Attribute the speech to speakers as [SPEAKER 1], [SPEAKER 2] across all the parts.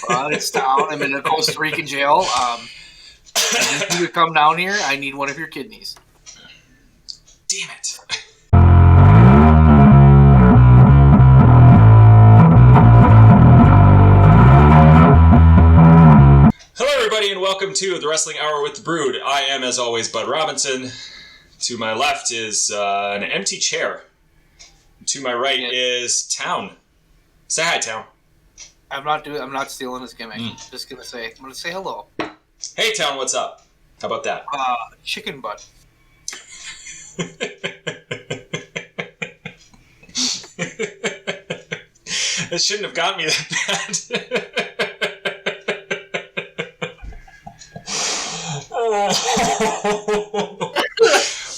[SPEAKER 1] It's down. I'm in a Costa Rican jail. I need you to come down here. I need one of your kidneys.
[SPEAKER 2] Damn it. Hello, everybody, and welcome to the Wrestling Hour with the Brewd. I am, as always, Bud Robinson. To my left is an empty chair. To my right is Town. Say hi, Town.
[SPEAKER 1] I'm not stealing his gimmick. I'm gonna say hello.
[SPEAKER 2] Hey, Town, what's up? How about that?
[SPEAKER 1] Chicken butt.
[SPEAKER 2] It shouldn't have got me that bad.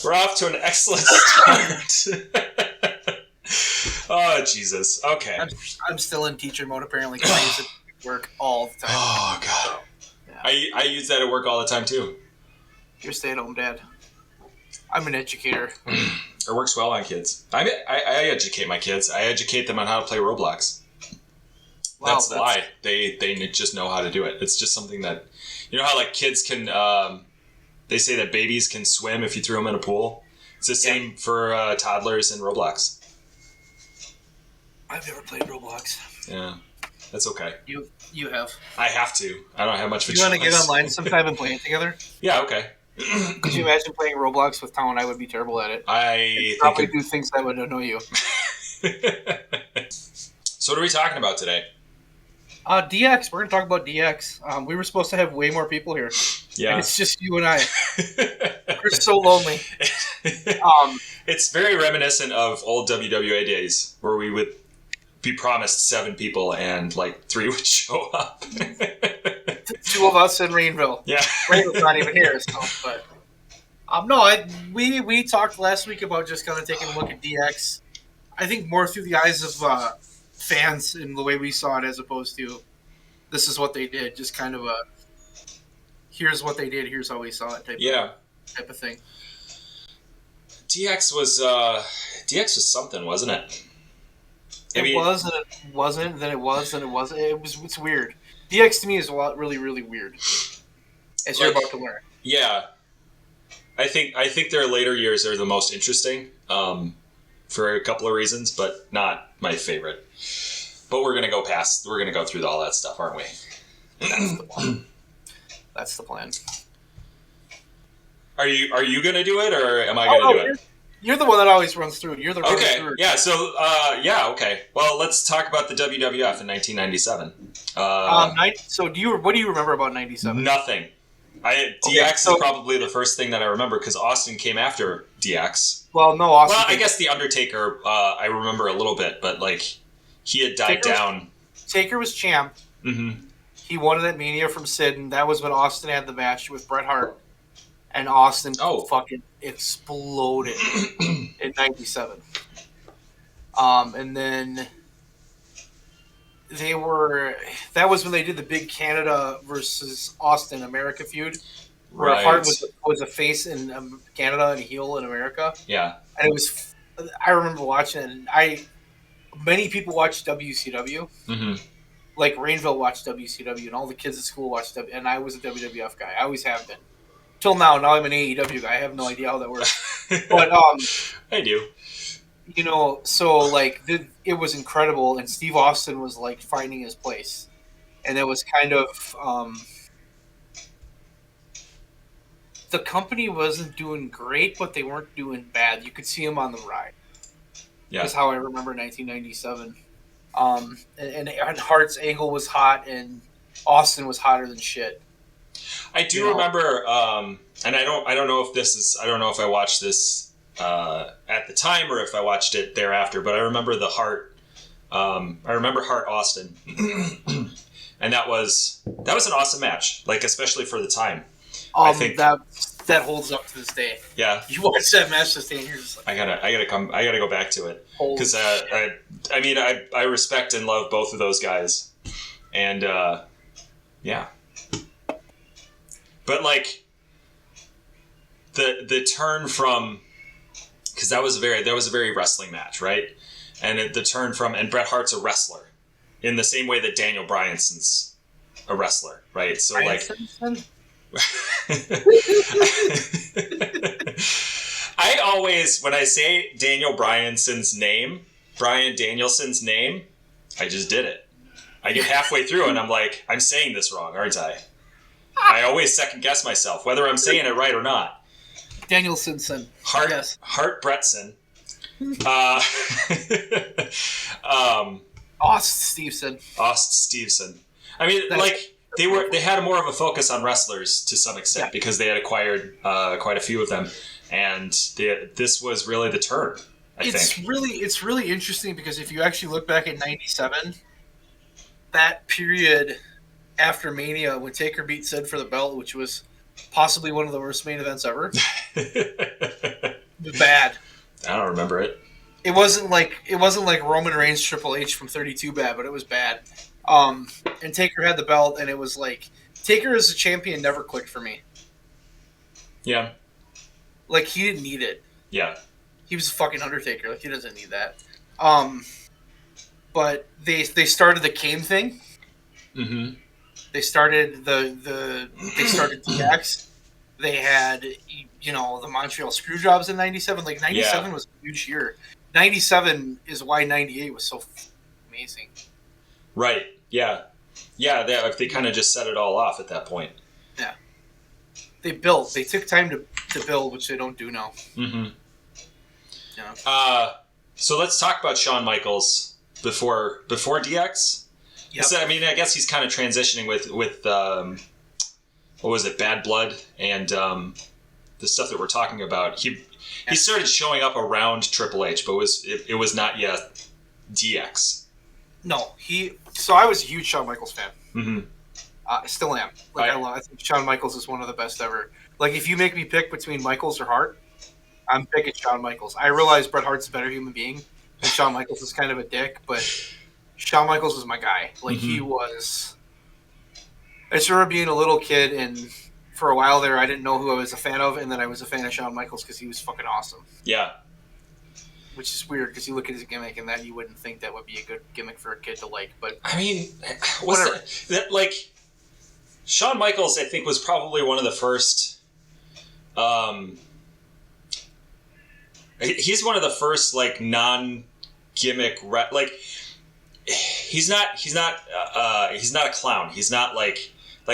[SPEAKER 2] We're off to an excellent start. Oh, Jesus. Okay.
[SPEAKER 1] I'm still in teacher mode, apparently, because I use it at work all the time.
[SPEAKER 2] Oh, God.
[SPEAKER 1] So, yeah.
[SPEAKER 2] I use that at work all the time, too.
[SPEAKER 1] You're a stay-at-home dad. I'm an educator.
[SPEAKER 2] It works well on kids. I educate my kids. I educate them on how to play Roblox.
[SPEAKER 1] Wow,
[SPEAKER 2] That's why. They just know how to do it. It's just something that... You know how, like, kids can... they say that babies can swim if you throw them in a pool? It's the same for toddlers in Roblox.
[SPEAKER 1] I've never played Roblox.
[SPEAKER 2] Yeah. That's okay.
[SPEAKER 1] You have.
[SPEAKER 2] I have to. I don't have much of a choice.
[SPEAKER 1] You want to get online sometime and play it together?
[SPEAKER 2] Yeah, okay.
[SPEAKER 1] Could you imagine playing Roblox with Town? I would be terrible at it.
[SPEAKER 2] I
[SPEAKER 1] probably do things that would annoy you.
[SPEAKER 2] So what are we talking about today?
[SPEAKER 1] DX. We're going to talk about DX. We were supposed to have way more people here.
[SPEAKER 2] Yeah.
[SPEAKER 1] And it's just you and I. We're so lonely.
[SPEAKER 2] It's very reminiscent of old WWA days where we would be promised 7 people and like 3 would show up.
[SPEAKER 1] 2 of us in Rainville.
[SPEAKER 2] Yeah.
[SPEAKER 1] Rainville's not even here, so but we talked last week about just kind of taking a look at DX. I think more through the eyes of fans and the way we saw it, as opposed to this is what they did. Just kind of a here's what they did, here's how we saw it type of thing.
[SPEAKER 2] DX was something, wasn't it?
[SPEAKER 1] It was, and it wasn't, then it was, and it wasn't. It's weird. DX to me is really, really weird. As you're about to learn. Yeah.
[SPEAKER 2] I think their later years are the most interesting, for a couple of reasons, but not my favorite. But we're gonna go through all that stuff, aren't we?
[SPEAKER 1] That's the plan.
[SPEAKER 2] Are you gonna do it, or am I gonna do it?
[SPEAKER 1] You're the one that always runs through it. You're the
[SPEAKER 2] okay. Yeah. So okay. Well, let's talk about the WWF in 1997.
[SPEAKER 1] So what do you remember about 97?
[SPEAKER 2] Nothing. DX is probably the first thing that I remember because Austin came after DX.
[SPEAKER 1] Well, no, Austin.
[SPEAKER 2] Well, I guess the Undertaker. I remember a little bit, but like he had died down.
[SPEAKER 1] Taker was champ.
[SPEAKER 2] Mm-hmm.
[SPEAKER 1] He won it at Mania from Sid, and that was when Austin had the match with Bret Hart. And Austin fucking exploded in 97. And then that was when they did the big Canada versus Austin America feud. Where Hart was a face in Canada and a heel in America.
[SPEAKER 2] Yeah.
[SPEAKER 1] And I remember watching it, and many people watched WCW.
[SPEAKER 2] Mm-hmm.
[SPEAKER 1] Like Rainville watched WCW, and all the kids at school watched WCW, and I was a WWF guy. I always have been. Till now I'm an AEW guy. I have no idea how that works. But
[SPEAKER 2] I do.
[SPEAKER 1] You know, so like it was incredible, and Steve Austin was like finding his place, and it was kind of the company wasn't doing great, but they weren't doing bad. You could see him on the ride.
[SPEAKER 2] Yeah,
[SPEAKER 1] that's how I remember 1997. And Hart's angle was hot, and Austin was hotter than shit.
[SPEAKER 2] I do remember, and I don't know if I watched this at the time or if I watched it thereafter, but I remember the Hart. I remember Hart Austin, and that was an awesome match, like especially for the time.
[SPEAKER 1] I think that holds up to this day.
[SPEAKER 2] Yeah,
[SPEAKER 1] you watch that match this day, and you're just like,
[SPEAKER 2] I gotta go back to it because I respect and love both of those guys, and yeah. But like the turn from, because that was a very wrestling match, right? And the turn from, and Bret Hart's a wrestler in the same way that Daniel Bryanson's a wrestler, right? So
[SPEAKER 1] Brian
[SPEAKER 2] like,
[SPEAKER 1] Simpson?
[SPEAKER 2] I always, when I say Brian Danielson's name, I just did it. I get halfway through and I'm like, I'm saying this wrong, aren't I? I always second guess myself, whether I'm saying it right or not.
[SPEAKER 1] Danielsonson.
[SPEAKER 2] Hart Bretson. Ost Stevenson. I mean, they had more of a focus on wrestlers to some extent because they had acquired quite a few of them, and this was really the turn.
[SPEAKER 1] It's really interesting because if you actually look back at '97, that period after Mania when Taker beat Sid for the belt, which was possibly one of the worst main events ever, it was bad.
[SPEAKER 2] I don't remember it.
[SPEAKER 1] It wasn't like Roman Reigns Triple H from 32 bad, but it was bad. And Taker had the belt, and it was like Taker as a champion never clicked for me.
[SPEAKER 2] Yeah,
[SPEAKER 1] like he didn't need it.
[SPEAKER 2] Yeah,
[SPEAKER 1] he was a fucking Undertaker. Like he doesn't need that. But they started the Kane thing.
[SPEAKER 2] Mm-hmm.
[SPEAKER 1] They started they started DX. They had the Montreal Screwjobs in '97. Like '97 was a huge year. '97 is why '98 was so amazing.
[SPEAKER 2] Right. Yeah. Yeah. They kind of just set it all off at that point.
[SPEAKER 1] Yeah. They built. They took time to build, which they don't do now.
[SPEAKER 2] Mm-hmm.
[SPEAKER 1] Yeah.
[SPEAKER 2] So let's talk about Shawn Michaels before DX. Yep. So, I mean, I guess he's kind of transitioning with what was it, Bad Blood, and the stuff that we're talking about. He started showing up around Triple H, but it was not yet DX.
[SPEAKER 1] No, So I was a huge Shawn Michaels fan.
[SPEAKER 2] Mm-hmm.
[SPEAKER 1] I still am. I think Shawn Michaels is one of the best ever. Like, if you make me pick between Michaels or Hart, I'm picking Shawn Michaels. I realize Bret Hart's a better human being, and Shawn Michaels is kind of a dick, but Shawn Michaels was my guy. Like, he was... I just remember being a little kid, and for a while there, I didn't know who I was a fan of, and then I was a fan of Shawn Michaels because he was fucking awesome.
[SPEAKER 2] Yeah.
[SPEAKER 1] Which is weird, because you look at his gimmick, and that you wouldn't think that would be a good gimmick for a kid to like, but...
[SPEAKER 2] I mean, Shawn Michaels, I think, was probably one of the first... he's one of the first, like, non-gimmick... He's not a clown. He's not, like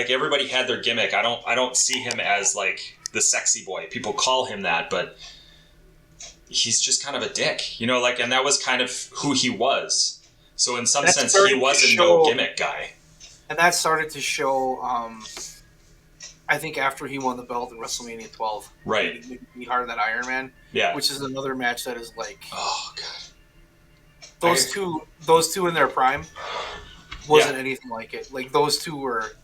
[SPEAKER 2] everybody had their gimmick. I don't see him as, like, the sexy boy. People call him that, but... he's just kind of a dick, and that was kind of who he was. So in some sense, he was a no gimmick guy.
[SPEAKER 1] And that started to show, I think, after he won the belt in WrestleMania 12.
[SPEAKER 2] Right.
[SPEAKER 1] He harder that Iron Man.
[SPEAKER 2] Yeah.
[SPEAKER 1] Which is another match that is like...
[SPEAKER 2] oh, God.
[SPEAKER 1] Those two in their prime wasn't anything like it. Like, those two were...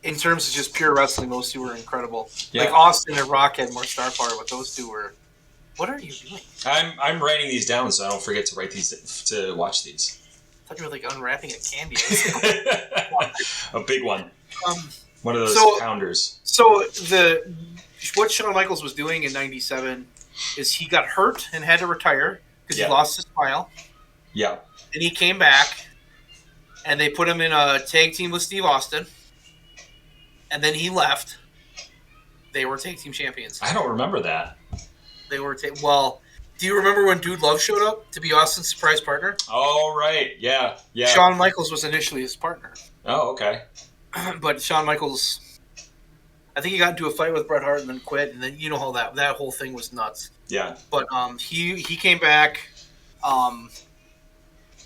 [SPEAKER 1] in terms of just pure wrestling, those two were incredible. Yeah. Like, Austin and Rock had more star power, but those two were... What are you doing?
[SPEAKER 2] I'm writing these down so I don't forget to watch these.
[SPEAKER 1] I thought you were like unwrapping a candy.
[SPEAKER 2] A big one. One of those pounders.
[SPEAKER 1] So what Shawn Michaels was doing in '97 is he got hurt and had to retire because he lost his smile.
[SPEAKER 2] Yeah.
[SPEAKER 1] And he came back, and they put him in a tag team with Steve Austin, and then he left. They were tag team champions.
[SPEAKER 2] I don't remember that.
[SPEAKER 1] They were well. Do you remember when Dude Love showed up to be Austin's surprise partner?
[SPEAKER 2] Oh, right. Yeah.
[SPEAKER 1] Shawn Michaels was initially his partner.
[SPEAKER 2] Oh, okay.
[SPEAKER 1] But Shawn Michaels, I think he got into a fight with Bret Hart and then quit, and then you know how that whole thing was nuts.
[SPEAKER 2] Yeah.
[SPEAKER 1] But he came back.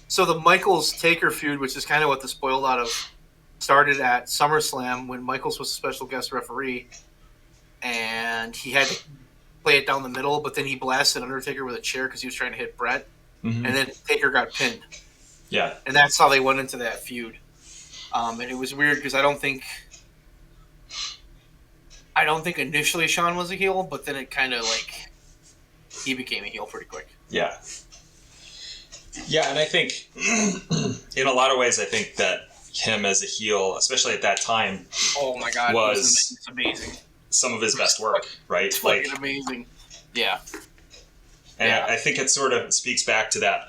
[SPEAKER 1] So the Michaels Taker feud, which is kind of what this boiled out of, started at SummerSlam when Michaels was a special guest referee, and he had to play it down the middle, but then he blasted Undertaker with a chair because he was trying to hit Bret, and then Taker got pinned.
[SPEAKER 2] Yeah.
[SPEAKER 1] And that's how they went into that feud. And it was weird because I don't think initially Shawn was a heel, but then it kind of like he became a heel pretty quick.
[SPEAKER 2] Yeah. Yeah, and I think in a lot of ways, I think that him as a heel, especially at that time,
[SPEAKER 1] oh my God,
[SPEAKER 2] was
[SPEAKER 1] amazing.
[SPEAKER 2] Some of his best work, right?
[SPEAKER 1] It's like amazing. Yeah.
[SPEAKER 2] And I think it sort of speaks back to that.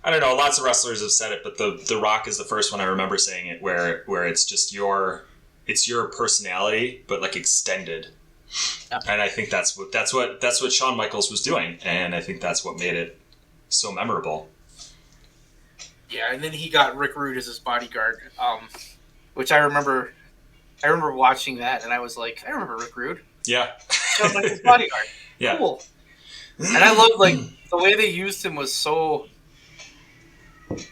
[SPEAKER 2] I don't know. Lots of wrestlers have said it, but the Rock is the first one I remember saying it, where it's just your personality, but like extended. Yeah. And I think that's what Shawn Michaels was doing, and I think that's what made it so memorable.
[SPEAKER 1] Yeah, and then he got Rick Rude as his bodyguard, which I remember. I remember watching that, and I was like, I remember Rick Rude.
[SPEAKER 2] Yeah,
[SPEAKER 1] Shawn Michaels' bodyguard.
[SPEAKER 2] Yeah,
[SPEAKER 1] cool. And I loved like the way they used him was so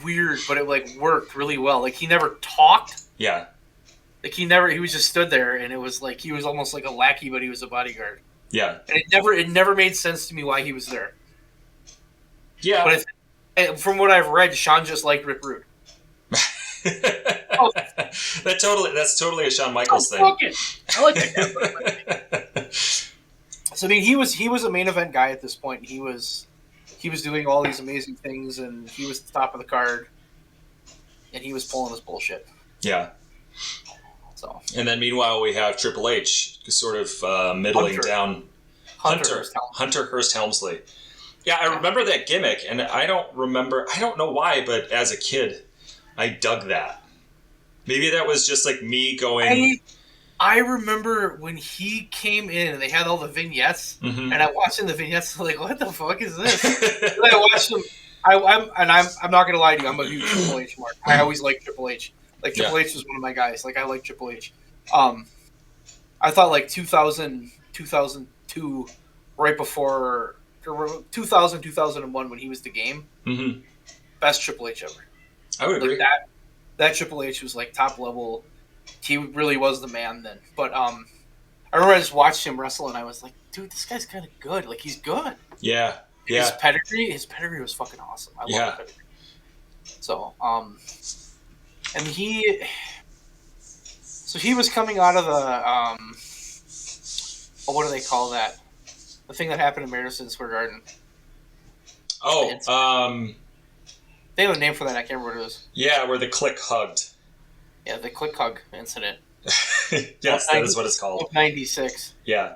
[SPEAKER 1] weird, but it like worked really well. Like he never talked.
[SPEAKER 2] Yeah.
[SPEAKER 1] Like he was just stood there, and it was like he was almost like a lackey, but he was a bodyguard.
[SPEAKER 2] Yeah.
[SPEAKER 1] And it never made sense to me why he was there.
[SPEAKER 2] Yeah.
[SPEAKER 1] But from what I've read, Shawn just liked Rick Rude.
[SPEAKER 2] That's totally a Shawn Michaels thing.
[SPEAKER 1] I like that guy. So I mean, he was a main event guy at this point. He was doing all these amazing things, and he was the top of the card, and he was pulling his bullshit.
[SPEAKER 2] Yeah.
[SPEAKER 1] So.
[SPEAKER 2] And then meanwhile, we have Triple H, sort of middling down. Hunter Hearst Helmsley. Yeah, I remember that gimmick, and I don't know why, but as a kid, I dug that. Maybe that was just like me going.
[SPEAKER 1] I remember when he came in and they had all the vignettes, and I watched the vignettes. Like, what the fuck is this? And I watched them. I'm not gonna lie to you. I'm a huge Triple H mark. I always liked Triple H. Like Triple H was one of my guys. Like I like Triple H. I thought like 2000, 2002, right before 2000, 2001 when he was the Game. Mm-hmm. Best Triple H ever.
[SPEAKER 2] I would agree.
[SPEAKER 1] That Triple H was like top level. He really was the man then. But I remember I just watched him wrestle and I was like, dude, this guy's kind of good. Like he's good.
[SPEAKER 2] Yeah. Yeah.
[SPEAKER 1] His pedigree was fucking awesome. I love the pedigree. So, and he was coming out of the what do they call that? The thing that happened in Madison Square Garden. They have a name for that. I can't remember what it was.
[SPEAKER 2] Yeah, where the Click hugged.
[SPEAKER 1] Yeah, the Click hug incident.
[SPEAKER 2] Yes, that is what it's called.
[SPEAKER 1] 96.
[SPEAKER 2] Yeah.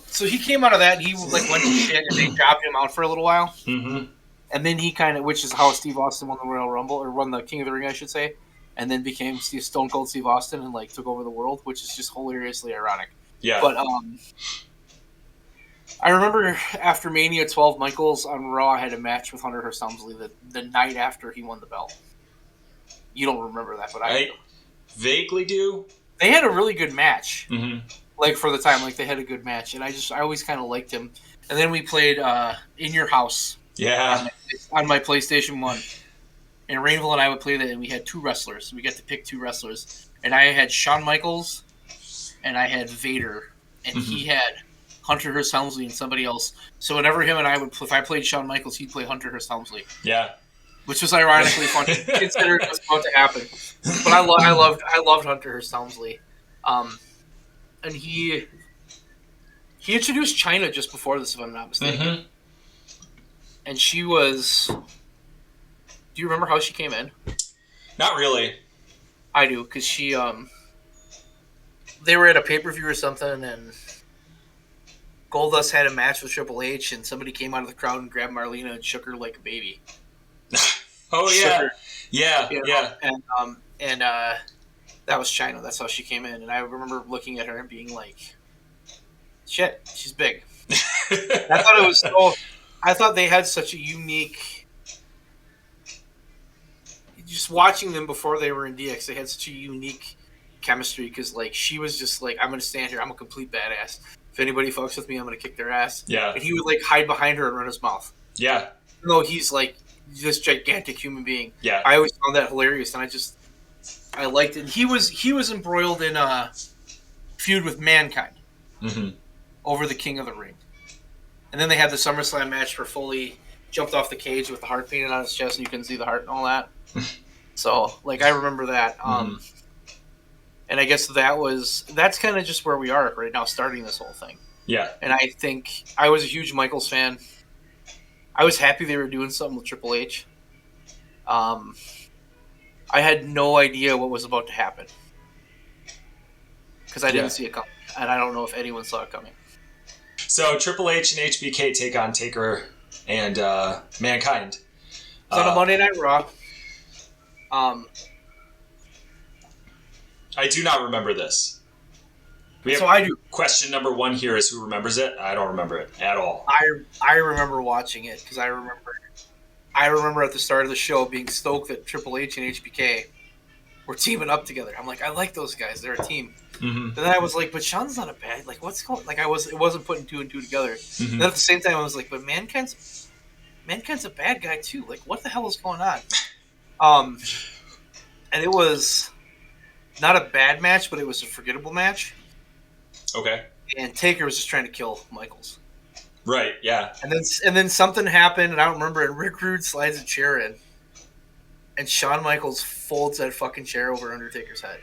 [SPEAKER 1] So he came out of that, and he like went to shit, and they dropped him out for a little while. Mm-hmm. And then he which is how Steve Austin won the Royal Rumble, or won the King of the Ring, I should say, and then became Stone Cold Steve Austin and like took over the world, which is just hilariously ironic.
[SPEAKER 2] Yeah.
[SPEAKER 1] But I remember after Mania 12, Michaels on Raw had a match with Hunter Hearst Helmsley the night after he won the belt. You don't remember that, but I
[SPEAKER 2] vaguely do.
[SPEAKER 1] They had a really good match, like for the time. Like they had a good match, and I always kind of liked him. And then we played In Your House, on my PlayStation 1. And Rainville and I would play that, and we had two wrestlers. We got to pick two wrestlers, and I had Shawn Michaels, and I had Vader, and he had Hunter Hearst Helmsley and somebody else. So whenever him and I if I played Shawn Michaels, he'd play Hunter Hearst Helmsley.
[SPEAKER 2] Yeah.
[SPEAKER 1] Which was ironically funny, considering it was about to happen. But I loved Hunter Hearst Helmsley, and he introduced Chyna just before this, if I'm not mistaken. And she was. Do you remember how she came in?
[SPEAKER 2] Not really.
[SPEAKER 1] I do, because she they were at a pay-per-view or something, and Goldust had a match with Triple H, and somebody came out of the crowd and grabbed Marlena and shook her like a baby.
[SPEAKER 2] Oh yeah, yeah, you know?
[SPEAKER 1] Yeah. And that was Chyna. That's how she came in, and I remember looking at her and being like, "Shit, she's big." I thought it was so. I thought they had such a unique. Just watching them before they were in DX, they had such a unique chemistry because, like, she was just like, "I'm gonna stand here. I'm a complete badass. If anybody fucks with me, I'm gonna kick their ass."
[SPEAKER 2] Yeah.
[SPEAKER 1] And he would like hide behind her and run his mouth.
[SPEAKER 2] Yeah.
[SPEAKER 1] No, he's like this gigantic human being.
[SPEAKER 2] Yeah.
[SPEAKER 1] I always found that hilarious, and I liked it. He was embroiled in a feud with Mankind over the King of the Ring, and then they had the SummerSlam match where Foley jumped off the cage with the heart painted on his chest, and you couldn't see the heart and all that. So, like, I remember that. And I guess that's kind of just where we are right now, starting this whole thing.
[SPEAKER 2] Yeah.
[SPEAKER 1] And I think I was a huge Michaels fan. I was happy they were doing something with Triple H. I had no idea what was about to happen because I didn't see it coming, and I don't know if anyone saw it coming.
[SPEAKER 2] So Triple H and HBK take on Taker and Mankind.
[SPEAKER 1] It's on a Monday Night Raw.
[SPEAKER 2] I do not remember this.
[SPEAKER 1] I do.
[SPEAKER 2] Question number 1 here is who remembers it? I don't remember it at all.
[SPEAKER 1] I remember watching it because I remember at the start of the show being stoked that Triple H and HBK were teaming up together. I'm like, I like those guys. They're a team.
[SPEAKER 2] Mm-hmm.
[SPEAKER 1] And then I was like, but Sean's not a bad. Like, what's going? Like, it wasn't putting 2 and 2 together.
[SPEAKER 2] Mm-hmm.
[SPEAKER 1] And then at the same time, I was like, but Mankind's a bad guy too. Like, what the hell is going on? And it was not a bad match, but it was a forgettable match.
[SPEAKER 2] Okay.
[SPEAKER 1] And Taker was just trying to kill Michaels.
[SPEAKER 2] Right. Yeah.
[SPEAKER 1] And then something happened, and I don't remember. And Rick Rude slides a chair in, and Shawn Michaels folds that fucking chair over Undertaker's head,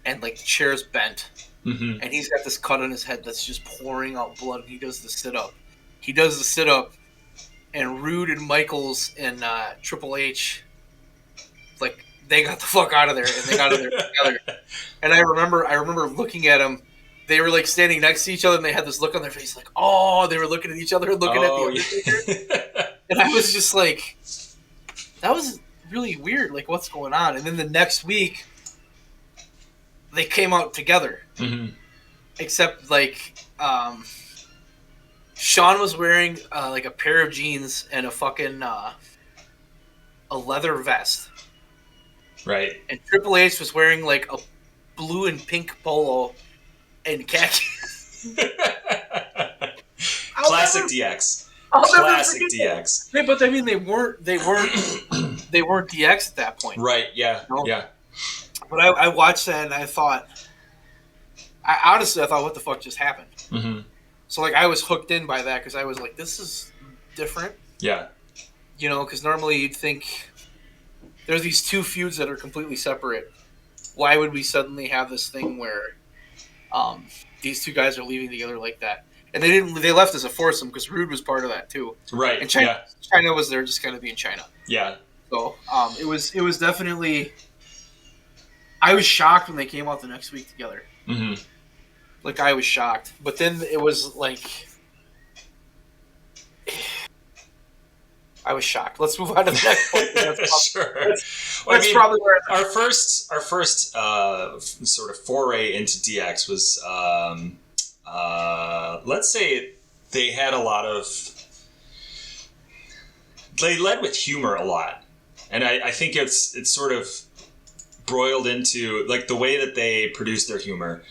[SPEAKER 1] and like the chair's bent,
[SPEAKER 2] mm-hmm.
[SPEAKER 1] and he's got this cut on his head that's just pouring out blood. And he does the sit up, and Rude and Michaels and Triple H, like they got the fuck out of there, and they got out of there together. And I remember looking at them. They were like standing next to each other, and they had this look on their face, like, oh, they were looking at each other and looking at the Undertaker.
[SPEAKER 2] Yeah.
[SPEAKER 1] And I was just like, that was really weird. Like, what's going on? And then the next week, they came out together.
[SPEAKER 2] Mm-hmm.
[SPEAKER 1] Except, like, Shawn was wearing, like, a pair of jeans and a fucking, a leather vest.
[SPEAKER 2] Right.
[SPEAKER 1] And Triple H was wearing, like, a blue and pink polo and khaki.
[SPEAKER 2] Classic DX. Classic DX.
[SPEAKER 1] Yeah, but I mean, they weren't DX at that point.
[SPEAKER 2] Right. Yeah.
[SPEAKER 1] You know?
[SPEAKER 2] Yeah.
[SPEAKER 1] But I watched that and I thought, honestly, what the fuck just happened?
[SPEAKER 2] Mm-hmm.
[SPEAKER 1] So like, I was hooked in by that because I was like, this is different.
[SPEAKER 2] Yeah.
[SPEAKER 1] You know, because normally you'd think there's these two feuds that are completely separate. Why would we suddenly have this thing where these two guys are leaving together like that? And they left as a foursome because Brewd was part of that too.
[SPEAKER 2] Right.
[SPEAKER 1] And China was there just kind of being China.
[SPEAKER 2] Yeah.
[SPEAKER 1] So it was definitely. I was shocked when they came out the next week together.
[SPEAKER 2] Mm-hmm.
[SPEAKER 1] Like, I was shocked, but then it was like, I was shocked. Let's move on to the next one.
[SPEAKER 2] Sure.
[SPEAKER 1] That's probably where
[SPEAKER 2] our first sort of foray into DX was. Let's say they had a lot of. They led with humor a lot, and I think it's sort of broiled into like the way that they produce their humor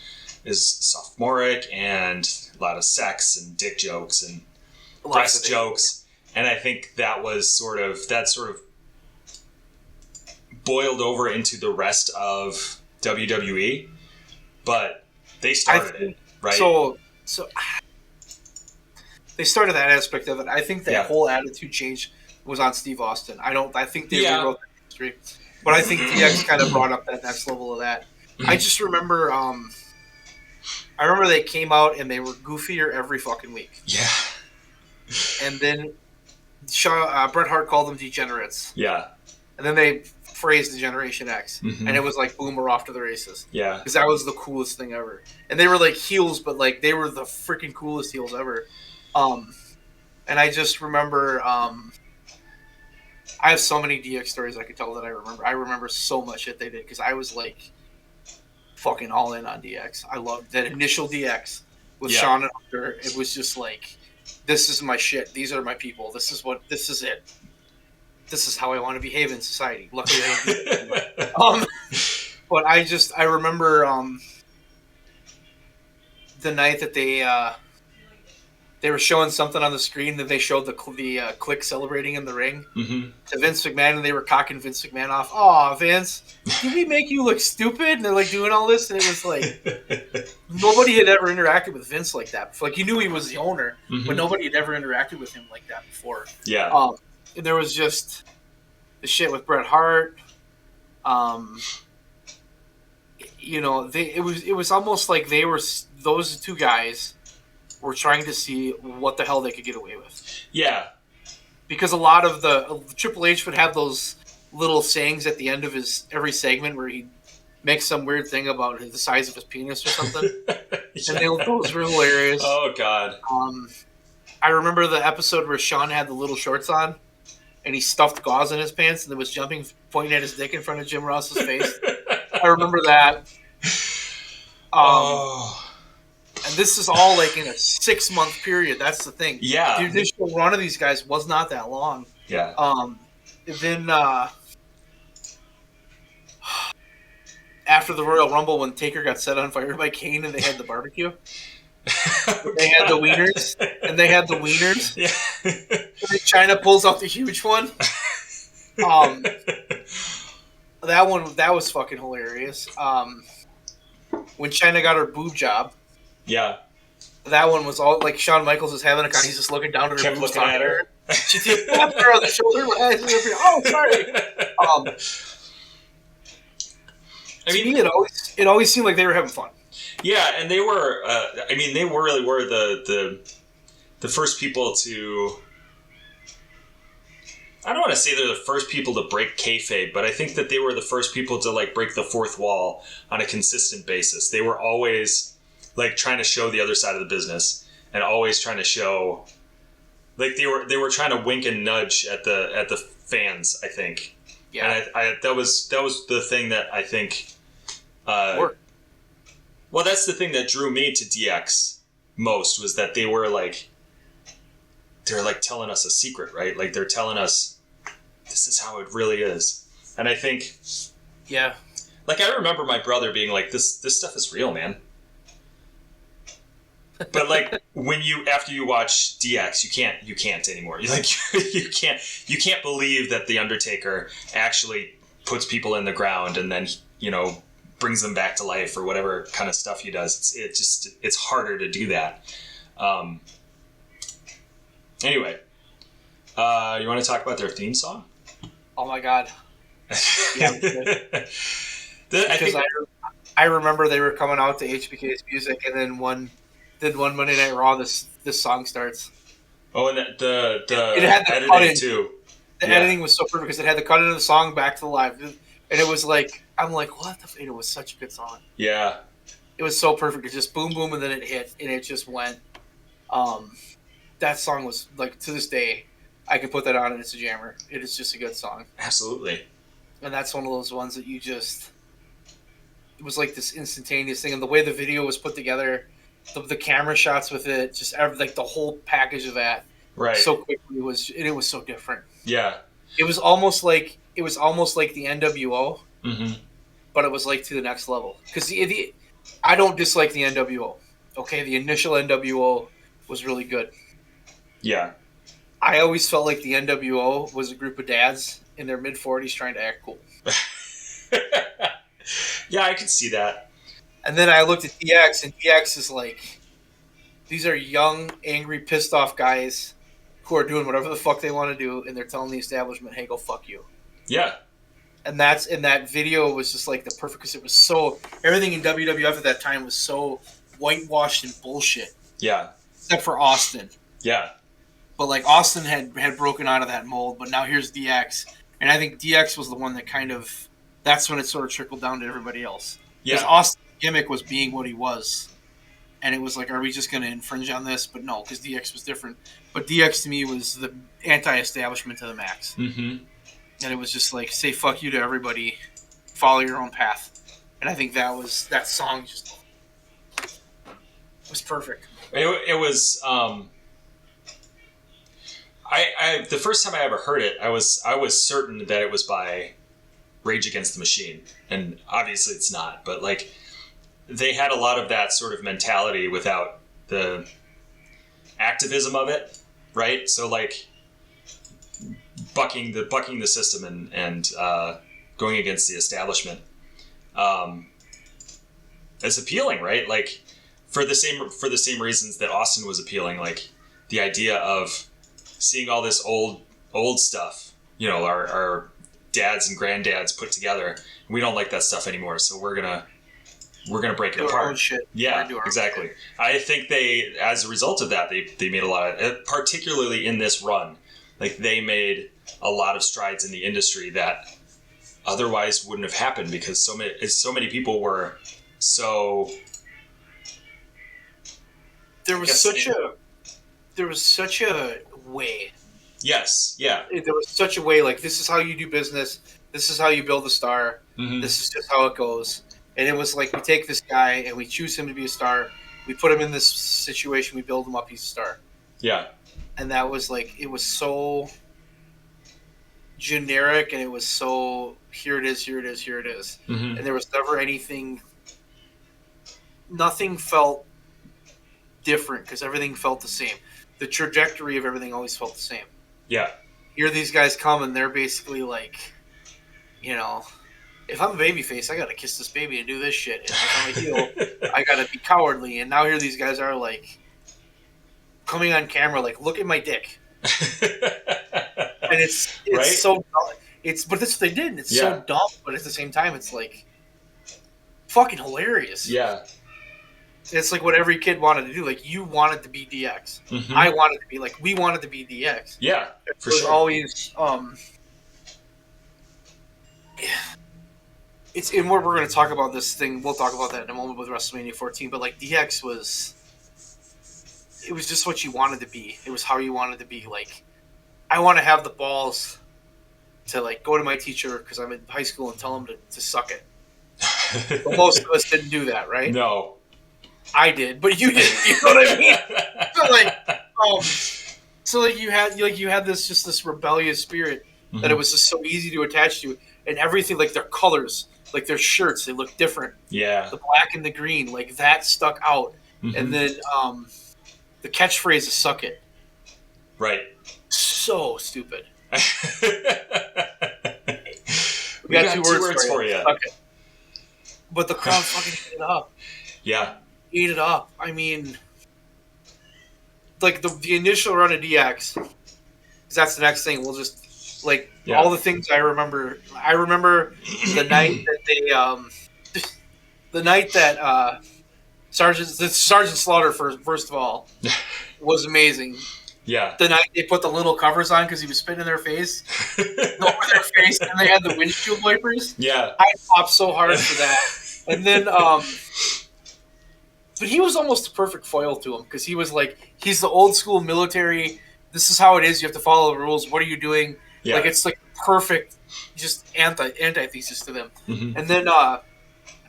[SPEAKER 2] is sophomoric and a lot of sex and dick jokes and breast jokes, and I think that sort of boiled over into the rest of WWE, but they started it, right? So
[SPEAKER 1] they started that aspect of it. I think that whole attitude change was on Steve Austin. I think they rewrote the history, but I think DX kind of brought up that next level of that.
[SPEAKER 2] Mm-hmm.
[SPEAKER 1] I just remember, I remember they came out and they were goofier every fucking week.
[SPEAKER 2] Yeah.
[SPEAKER 1] And then Bret Hart called them degenerates.
[SPEAKER 2] Yeah.
[SPEAKER 1] And then they phrased Degeneration X,
[SPEAKER 2] mm-hmm.
[SPEAKER 1] and it was like, boom, we're off to the races.
[SPEAKER 2] Yeah.
[SPEAKER 1] Because that was the coolest thing ever. And they were like heels, but like they were the freaking coolest heels ever. And I just remember, I have so many DX stories I could tell that I remember. I remember so much shit they did because I was like fucking all in on DX. I loved that initial DX with Shawn and Hunter. It was just like, this is my shit. These are my people. This is it. This is how I want to behave in society. Luckily, I don't do that. But I remember the night that they were showing something on the screen that they showed the Click celebrating in the ring
[SPEAKER 2] mm-hmm.
[SPEAKER 1] to Vince McMahon, and they were cocking Vince McMahon off. Oh, Vince, did we make you look stupid? And they're like doing all this, and it was like nobody had ever interacted with Vince like that before. Like, you knew he was the owner,
[SPEAKER 2] mm-hmm.
[SPEAKER 1] but nobody had ever interacted with him like that before.
[SPEAKER 2] Yeah.
[SPEAKER 1] And there was just the shit with Bret Hart. You know, it was almost like those two guys were trying to see what the hell they could get away with.
[SPEAKER 2] Yeah.
[SPEAKER 1] Because a lot of the Triple H would have those little sayings at the end of his every segment where he'd make some weird thing about the size of his penis or something. And those were hilarious.
[SPEAKER 2] Oh, God.
[SPEAKER 1] I remember the episode where Shawn had the little shorts on, and he stuffed gauze in his pants and then was jumping, pointing at his dick in front of Jim Ross's face. I remember that. And this is all like in a 6-month period. That's the thing.
[SPEAKER 2] Yeah.
[SPEAKER 1] The initial run of these guys was not that long.
[SPEAKER 2] Yeah.
[SPEAKER 1] Then after the Royal Rumble, when Taker got set on fire by Kane and they had the barbecue, they had the wieners,
[SPEAKER 2] Yeah.
[SPEAKER 1] And then Chyna pulls out the huge one. That was fucking hilarious. When Chyna got her boob job.
[SPEAKER 2] Yeah.
[SPEAKER 1] That one was all like Shawn Michaels is having a guy. He's just looking down at her.
[SPEAKER 2] Kept looking at her.
[SPEAKER 1] She tapped her on the shoulder. Oh, sorry. I mean, it always seemed like they were having fun.
[SPEAKER 2] Yeah, and they were. They really were the first people to. I don't want to say they're the first people to break kayfabe, but I think that they were the first people to like break the fourth wall on a consistent basis. They were always like trying to show the other side of the business, and always trying to show, like they were trying to wink and nudge at the fans. I think. Yeah. And that was the thing that I think. Well, that's the thing that drew me to DX most, was that they were like telling us a secret, right? Like they're telling us this is how it really is. And I think,
[SPEAKER 1] yeah,
[SPEAKER 2] like I remember my brother being like, this stuff is real, man. But like after you watch DX, you can't anymore. You can't believe that the Undertaker actually puts people in the ground and then, brings them back to life or whatever kind of stuff he does. It's harder to do that. Anyway, you want to talk about their theme song?
[SPEAKER 1] Oh my god! Yeah, I remember they were coming out to HBK's music, and then one Monday Night Raw. This song starts.
[SPEAKER 2] Oh, and it had the
[SPEAKER 1] editing
[SPEAKER 2] too.
[SPEAKER 1] The editing was so perfect because it had the cut into the song back to the live, and it was like I'm like, what the? And it was such a good song.
[SPEAKER 2] Yeah,
[SPEAKER 1] it was so perfect. It just boom, boom, and then it hit, and it just went. That song was like, to this day, I can put that on and it's a jammer. It is just a good song.
[SPEAKER 2] Absolutely.
[SPEAKER 1] And that's one of those ones that it was like this instantaneous thing. And the way the video was put together, the camera shots with it, just like the whole package of that.
[SPEAKER 2] Right.
[SPEAKER 1] So quickly it was so different.
[SPEAKER 2] Yeah.
[SPEAKER 1] It was almost like the NWO,
[SPEAKER 2] mm-hmm.
[SPEAKER 1] but it was like to the next level. Because I don't dislike the NWO. Okay, the initial NWO was really good.
[SPEAKER 2] Yeah.
[SPEAKER 1] I always felt like the NWO was a group of dads in their mid-40s trying to act cool.
[SPEAKER 2] Yeah, I could see that.
[SPEAKER 1] And then I looked at DX, and DX is like, these are young, angry, pissed off guys who are doing whatever the fuck they want to do, and they're telling the establishment, hey, go fuck you.
[SPEAKER 2] Yeah.
[SPEAKER 1] And that video was just like the perfect, because it was so, everything in WWF at that time was so whitewashed and bullshit.
[SPEAKER 2] Yeah.
[SPEAKER 1] Except for Austin.
[SPEAKER 2] Yeah.
[SPEAKER 1] But like Austin had broken out of that mold, but now here's DX, and I think DX was the one that that's when it sort of trickled down to everybody else.
[SPEAKER 2] Yeah.
[SPEAKER 1] Because Austin's gimmick was being what he was, and it was like, are we just going to infringe on this? But no, because DX was different. But DX to me was the anti-establishment to the max,
[SPEAKER 2] mm-hmm.
[SPEAKER 1] and it was just like, say fuck you to everybody, follow your own path, and I think that song just was perfect.
[SPEAKER 2] It was. I the first time I ever heard it, I was certain that it was by Rage Against the Machine, and obviously it's not. But like, they had a lot of that sort of mentality without the activism of it, right? So like, bucking the system and going against the establishment. It's appealing, right? Like, for the same reasons that Austin was appealing, like the idea of seeing all this old stuff, our dads and granddads put together. We don't like that stuff anymore, so we're gonna break it apart.
[SPEAKER 1] Shit.
[SPEAKER 2] Yeah, exactly. Shit. I think they, as a result of that, they made a lot of, particularly in this run, like they made a lot of strides in the industry that otherwise wouldn't have happened, because so many people were so. There was such a
[SPEAKER 1] way
[SPEAKER 2] Yes. Yeah.
[SPEAKER 1] There was such a way, like, this is how you do business. This is how you build a star.
[SPEAKER 2] Mm-hmm.
[SPEAKER 1] This is just how it goes. And it was like, we take this guy and we choose him to be a star. We put him in this situation. We build him up. He's a star.
[SPEAKER 2] Yeah.
[SPEAKER 1] And that was like, it was so generic, and it was so, here it is, here it is, here it is.
[SPEAKER 2] Mm-hmm.
[SPEAKER 1] And there was never anything, nothing felt different because everything felt the same. The trajectory of everything always felt the same.
[SPEAKER 2] Yeah.
[SPEAKER 1] Here these guys come and they're basically like, you know, if I'm a babyface, I gotta kiss this baby and do this shit. And if I'm a heel, I gotta be cowardly. And now here these guys are like coming on camera, like, look at my dick. And it's
[SPEAKER 2] right?
[SPEAKER 1] so dumb. But that's what they did. And it's so dumb, but at the same time, it's like fucking hilarious.
[SPEAKER 2] Yeah.
[SPEAKER 1] It's like what every kid wanted to do. Like, you wanted to be DX.
[SPEAKER 2] Mm-hmm.
[SPEAKER 1] I wanted to be, like, we wanted to be DX.
[SPEAKER 2] Yeah, for
[SPEAKER 1] it was
[SPEAKER 2] sure.
[SPEAKER 1] Always, it's, and we're going to talk about this thing. We'll talk about that in a moment with WrestleMania 14. But, like, DX was, it was just what you wanted to be. It was how you wanted to be. Like, I want to have the balls to, like, go to my teacher because I'm in high school and tell him to suck it. But most of us didn't do that, right?
[SPEAKER 2] No.
[SPEAKER 1] I did, but you didn't. You know what I mean? So you had this rebellious spirit
[SPEAKER 2] mm-hmm.
[SPEAKER 1] that it was just so easy to attach to, and everything, like their colors, like their shirts, they look different.
[SPEAKER 2] Yeah.
[SPEAKER 1] The black and the green, like that stuck out,
[SPEAKER 2] mm-hmm.
[SPEAKER 1] and then the catchphrase is "suck it."
[SPEAKER 2] Right.
[SPEAKER 1] So stupid.
[SPEAKER 2] we got two words for you.
[SPEAKER 1] Suck it. But the crowd fucking ate it up.
[SPEAKER 2] Yeah.
[SPEAKER 1] Eat it up. I mean, like the initial run of DX, because that's the next thing. We'll just all the things I remember. I remember the night that they, the night that Sergeant Slaughter first of all was amazing.
[SPEAKER 2] Yeah.
[SPEAKER 1] The night they put the little covers on because he was spitting in their face, over their face, and they had the windshield wipers.
[SPEAKER 2] Yeah.
[SPEAKER 1] I popped so hard for that, and then but he was almost a perfect foil to him because he was like, he's the old school military. This is how it is. You have to follow the rules. What are you doing?
[SPEAKER 2] Yeah.
[SPEAKER 1] Like, it's like perfect, just antithesis to them.
[SPEAKER 2] Mm-hmm.
[SPEAKER 1] And then I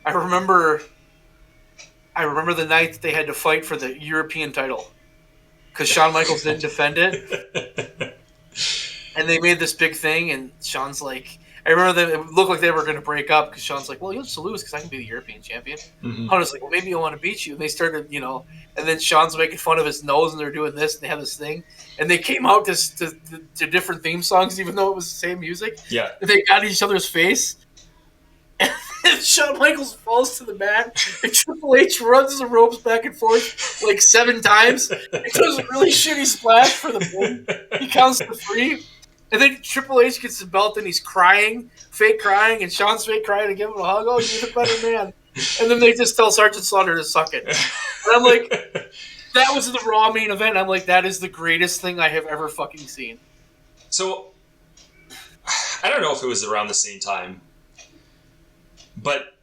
[SPEAKER 1] remember the night that they had to fight for the European title because Shawn Michaels didn't defend it. And they made this big thing, and Shawn's like, I remember that it looked like they were going to break up because Shawn's like, well, you'll just lose because I can be the European champion.
[SPEAKER 2] Mm-hmm.
[SPEAKER 1] Hunter's like, well, maybe I want to beat you. And they started, and then Shawn's making fun of his nose, and they're doing this, and they have this thing. And they came out to different theme songs, even though it was the same music.
[SPEAKER 2] Yeah.
[SPEAKER 1] And they got each other's face. And Shawn Michaels falls to the mat, and Triple H runs the ropes back and forth like 7 times. It does a really shitty splash for the win. He counts to 3. And then Triple H gets the belt and he's crying, fake crying, and Shawn's fake crying to give him a hug. Oh, you're the better man. And then they just tell Sergeant Slaughter to suck it. And I'm like, that was the Raw main event. I'm like, that is the greatest thing I have ever fucking seen.
[SPEAKER 2] So, I don't know if it was around the same time, but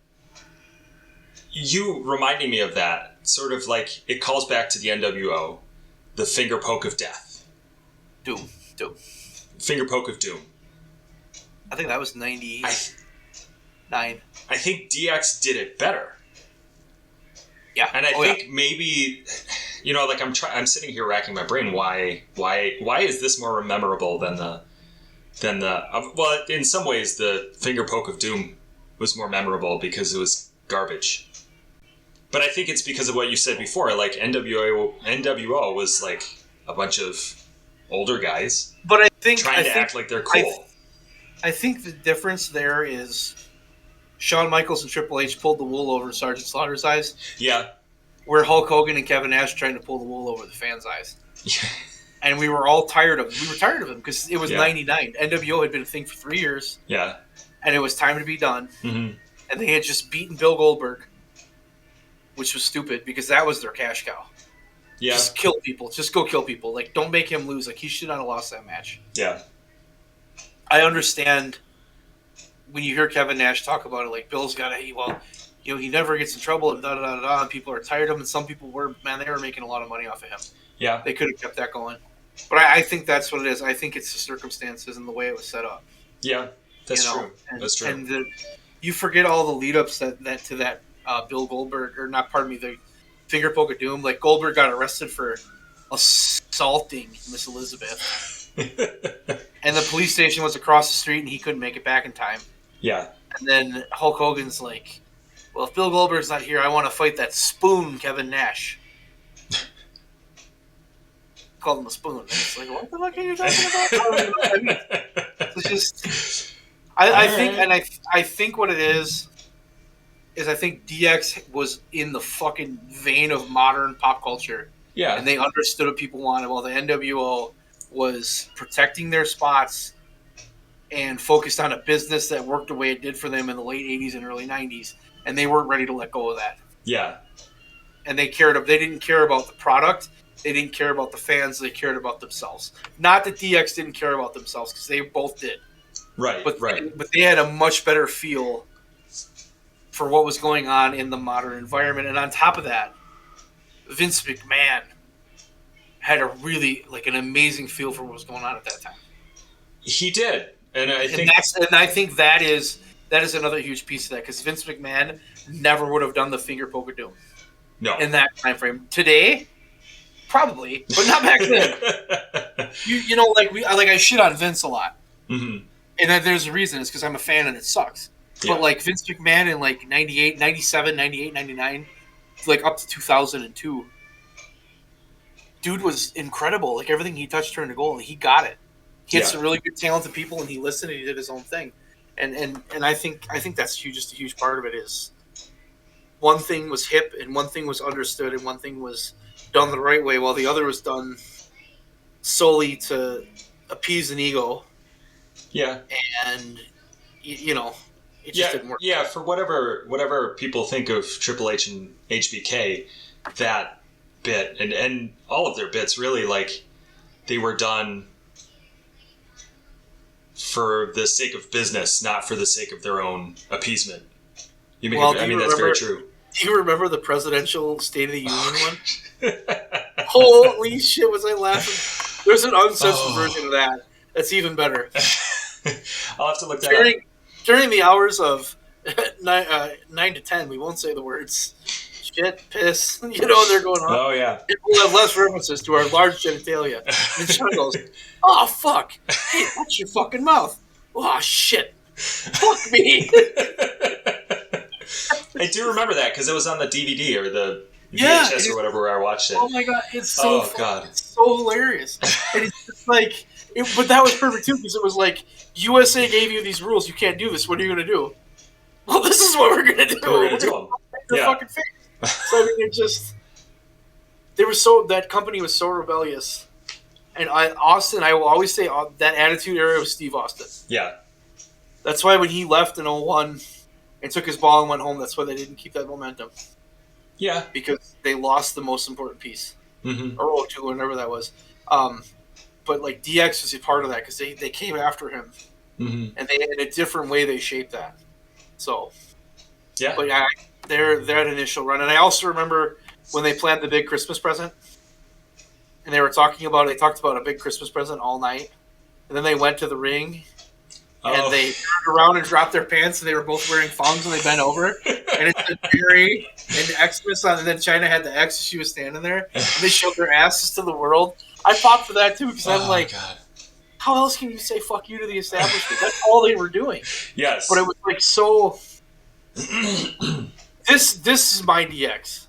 [SPEAKER 2] you reminding me of that, sort of like, it calls back to the NWO, the finger poke of death.
[SPEAKER 1] Doom.
[SPEAKER 2] Finger poke of doom.
[SPEAKER 1] I think that was 99.
[SPEAKER 2] I think DX did it better.
[SPEAKER 1] Yeah.
[SPEAKER 2] And I think maybe, like I'm sitting here racking my brain. Why is this more memorable than the well, in some ways the finger poke of doom was more memorable because it was garbage. But I think it's because of what you said before. Like NWO was like a bunch of older guys,
[SPEAKER 1] but I think
[SPEAKER 2] trying to act like they're cool.
[SPEAKER 1] I think the difference there is Shawn Michaels and Triple H pulled the wool over Sergeant Slaughter's eyes.
[SPEAKER 2] Yeah.
[SPEAKER 1] Where Hulk Hogan and Kevin Nash trying to pull the wool over the fans' eyes.
[SPEAKER 2] Yeah.
[SPEAKER 1] And we were all tired of him. We were tired of him because it was 99. NWO had been a thing for 3 years.
[SPEAKER 2] Yeah.
[SPEAKER 1] And it was time to be done.
[SPEAKER 2] Mm-hmm.
[SPEAKER 1] And they had just beaten Bill Goldberg, which was stupid because that was their cash cow.
[SPEAKER 2] Yeah.
[SPEAKER 1] Just kill people. Just go kill people. Like, don't make him lose. Like, he should not have lost that match.
[SPEAKER 2] Yeah.
[SPEAKER 1] I understand when you hear Kevin Nash talk about it, like, Bill's got to, he never gets in trouble and da-da-da-da, and people are tired of him, and some people were, man, they were making a lot of money off of him.
[SPEAKER 2] Yeah.
[SPEAKER 1] They could have kept that going. But I think that's what it is. I think it's the circumstances and the way it was set up.
[SPEAKER 2] Yeah, that's true.
[SPEAKER 1] And,
[SPEAKER 2] that's true.
[SPEAKER 1] And you forget all the lead ups that to that Bill Goldberg, or not, pardon me, the finger poke of doom. Like, Goldberg got arrested for assaulting Miss Elizabeth. And the police station was across the street and he couldn't make it back in time.
[SPEAKER 2] Yeah.
[SPEAKER 1] And then Hulk Hogan's like, well, if Bill Goldberg's not here, I want to fight that spoon Kevin Nash. Called him a spoon. And it's like, what the fuck are you talking about? I mean, it's just, I think what it is I think DX was in the fucking vein of modern pop culture.
[SPEAKER 2] Yeah.
[SPEAKER 1] And they understood what people wanted, while the NWO was protecting their spots and focused on a business that worked the way it did for them in the late 80s and early 90s. And they weren't ready to let go of that.
[SPEAKER 2] Yeah.
[SPEAKER 1] And they didn't care about the product. They didn't care about the fans. They cared about themselves. Not that DX didn't care about themselves, because they both did.
[SPEAKER 2] Right,
[SPEAKER 1] but they had a much better feel for what was going on in the modern environment. And on top of that, Vince McMahon had a really, like, an amazing feel for what was going on at that time.
[SPEAKER 2] He did. And I
[SPEAKER 1] think that is another huge piece of that, because Vince McMahon never would have done the finger poke of doom.
[SPEAKER 2] No.
[SPEAKER 1] In that time frame. Today, probably, but not back then. you know, I shit on Vince a lot.
[SPEAKER 2] Mm-hmm.
[SPEAKER 1] And there's a reason. It's because I'm a fan and it sucks. Yeah. But, like, Vince McMahon in, like, 98, 97, 98, 99, like, up to 2002, dude was incredible. Like, everything he touched turned to gold. He got it. He had some really good, talented people, and he listened and he did his own thing. And I think that's just a huge part of it is one thing was hip and one thing was understood and one thing was done the right way, while the other was done solely to appease an ego.
[SPEAKER 2] Yeah.
[SPEAKER 1] And, you know, it just didn't work.
[SPEAKER 2] Yeah, for whatever people think of Triple H and HBK, that bit and all of their bits really, like, they were done for the sake of business, not for the sake of their own appeasement. That's very true.
[SPEAKER 1] Do you remember the presidential State of the Union one? Holy shit, was I laughing? There's an uncensored version of that. That's even better.
[SPEAKER 2] I'll have to look that up.
[SPEAKER 1] During the hours of 9 to 10, we won't say the words shit, piss, you know, they're going on.
[SPEAKER 2] Oh, yeah.
[SPEAKER 1] We'll have less references to our large genitalia. And Sean goes, oh, fuck. Hey, watch your fucking mouth. Oh, shit. Fuck me.
[SPEAKER 2] I do remember that because it was on the DVD or the VHS or whatever where I watched it.
[SPEAKER 1] Oh, my God. It's so It's so hilarious. And it's just like, but that was perfect, too, because it was like, USA gave you these rules. You can't do this. What are you going to do? Well, this is what we're going to do.
[SPEAKER 2] We're going to do them.
[SPEAKER 1] Their fucking face. So, I mean, that company was so rebellious. And I will always say that Attitude Era was Steve Austin.
[SPEAKER 2] Yeah.
[SPEAKER 1] That's why when he left in 01 and took his ball and went home, that's why they didn't keep that momentum.
[SPEAKER 2] Yeah.
[SPEAKER 1] Because they lost the most important piece.
[SPEAKER 2] Mm-hmm.
[SPEAKER 1] Or 02, whatever that was. But, like, DX was a part of that because they came after him.
[SPEAKER 2] Mm-hmm.
[SPEAKER 1] And they, in a different way, they shaped that. So.
[SPEAKER 2] Yeah.
[SPEAKER 1] But yeah, that initial run. And I also remember when they planned the big Christmas present. And they talked about a big Christmas present all night. And then they went to the ring. And they turned around and dropped their pants, and they were both wearing thongs, and they bent over. And it said Mary and Xmas on, and then China had the X, she was standing there. And they showed their asses to the world. I fought for that, too, because I'm like, God. How else can you say fuck you to the establishment? That's all they were doing.
[SPEAKER 2] Yes.
[SPEAKER 1] But it was like so... This is my DX.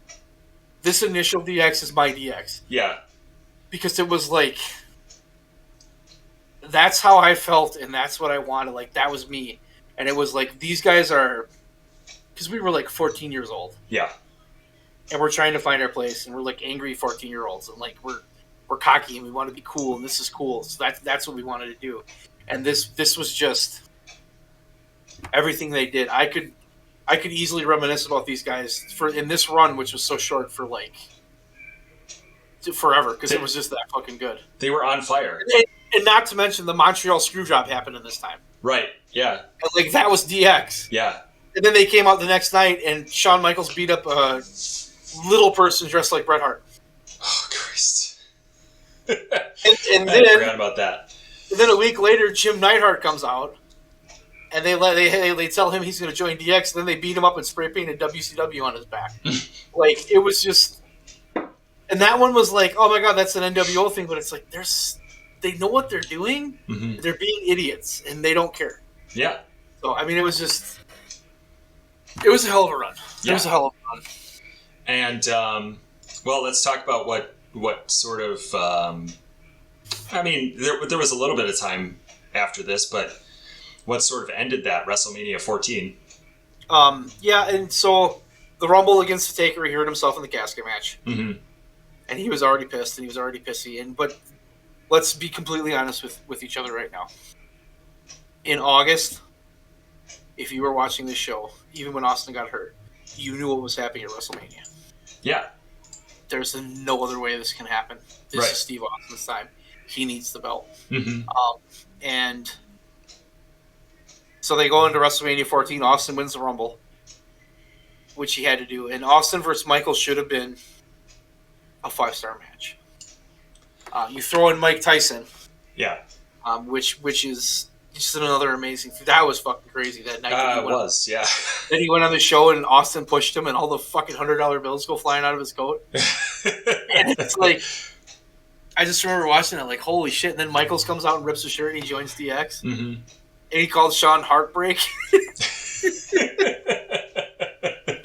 [SPEAKER 1] This initial DX is my DX.
[SPEAKER 2] Yeah.
[SPEAKER 1] Because it was like... That's how I felt, and that's what I wanted. Like, that was me. And it was like, these guys are... Because we were like 14 years old.
[SPEAKER 2] Yeah.
[SPEAKER 1] And we're trying to find our place, and we're like angry 14-year-olds. And like, we're cocky, and we want to be cool, and this is cool. So that's what we wanted to do. And this was just... Everything they did. I could easily reminisce about these guys in this run, which was so short for like... Forever, because it was just that fucking good.
[SPEAKER 2] They were on fire.
[SPEAKER 1] And not to mention the Montreal Screwjob happened in this time.
[SPEAKER 2] Right, yeah.
[SPEAKER 1] And like, that was DX.
[SPEAKER 2] Yeah.
[SPEAKER 1] And then they came out the next night, and Shawn Michaels beat up a little person dressed like Bret Hart.
[SPEAKER 2] Oh, Christ.
[SPEAKER 1] and
[SPEAKER 2] I
[SPEAKER 1] then
[SPEAKER 2] forgot about that.
[SPEAKER 1] And then a week later, Jim Neidhart comes out, and they tell him he's going to join DX. And then they beat him up and spray painted WCW on his back. Like, it was just, and that one was like, oh my god, that's an NWO thing. But it's like they know what they're doing.
[SPEAKER 2] Mm-hmm.
[SPEAKER 1] They're being idiots, and they don't care.
[SPEAKER 2] Yeah.
[SPEAKER 1] So I mean, it was a hell of a run.
[SPEAKER 2] Yeah.
[SPEAKER 1] It was a hell of a run.
[SPEAKER 2] And well, let's talk about what sort of. I mean, there was a little bit of time after this, but what sort of ended that WrestleMania 14?
[SPEAKER 1] Yeah, and so the Rumble against the Taker, he hurt himself in the casket match,
[SPEAKER 2] Mm-hmm.
[SPEAKER 1] and he was already pissed, and he was already pissy. But let's be completely honest with each other right now. In August, if you were watching this show, even when Austin got hurt, you knew what was happening at WrestleMania.
[SPEAKER 2] Yeah.
[SPEAKER 1] There's no other way this can happen. This
[SPEAKER 2] Right.
[SPEAKER 1] is Steve Austin's time. He needs the belt.
[SPEAKER 2] Mm-hmm.
[SPEAKER 1] And so they go into WrestleMania 14. Austin wins the Rumble, which he had to do. And Austin versus Michael should have been a 5-star match. You throw in Mike Tyson,
[SPEAKER 2] Yeah.
[SPEAKER 1] which is just another amazing thing. That was fucking crazy that night.
[SPEAKER 2] It was, yeah.
[SPEAKER 1] Then he went on the show and Austin pushed him and all the fucking $100 bills go flying out of his coat. And it's like, I just remember watching it like, holy shit. And then Michaels comes out and rips his shirt and he joins DX.
[SPEAKER 2] Mm-hmm.
[SPEAKER 1] And he called Sean Heartbreak.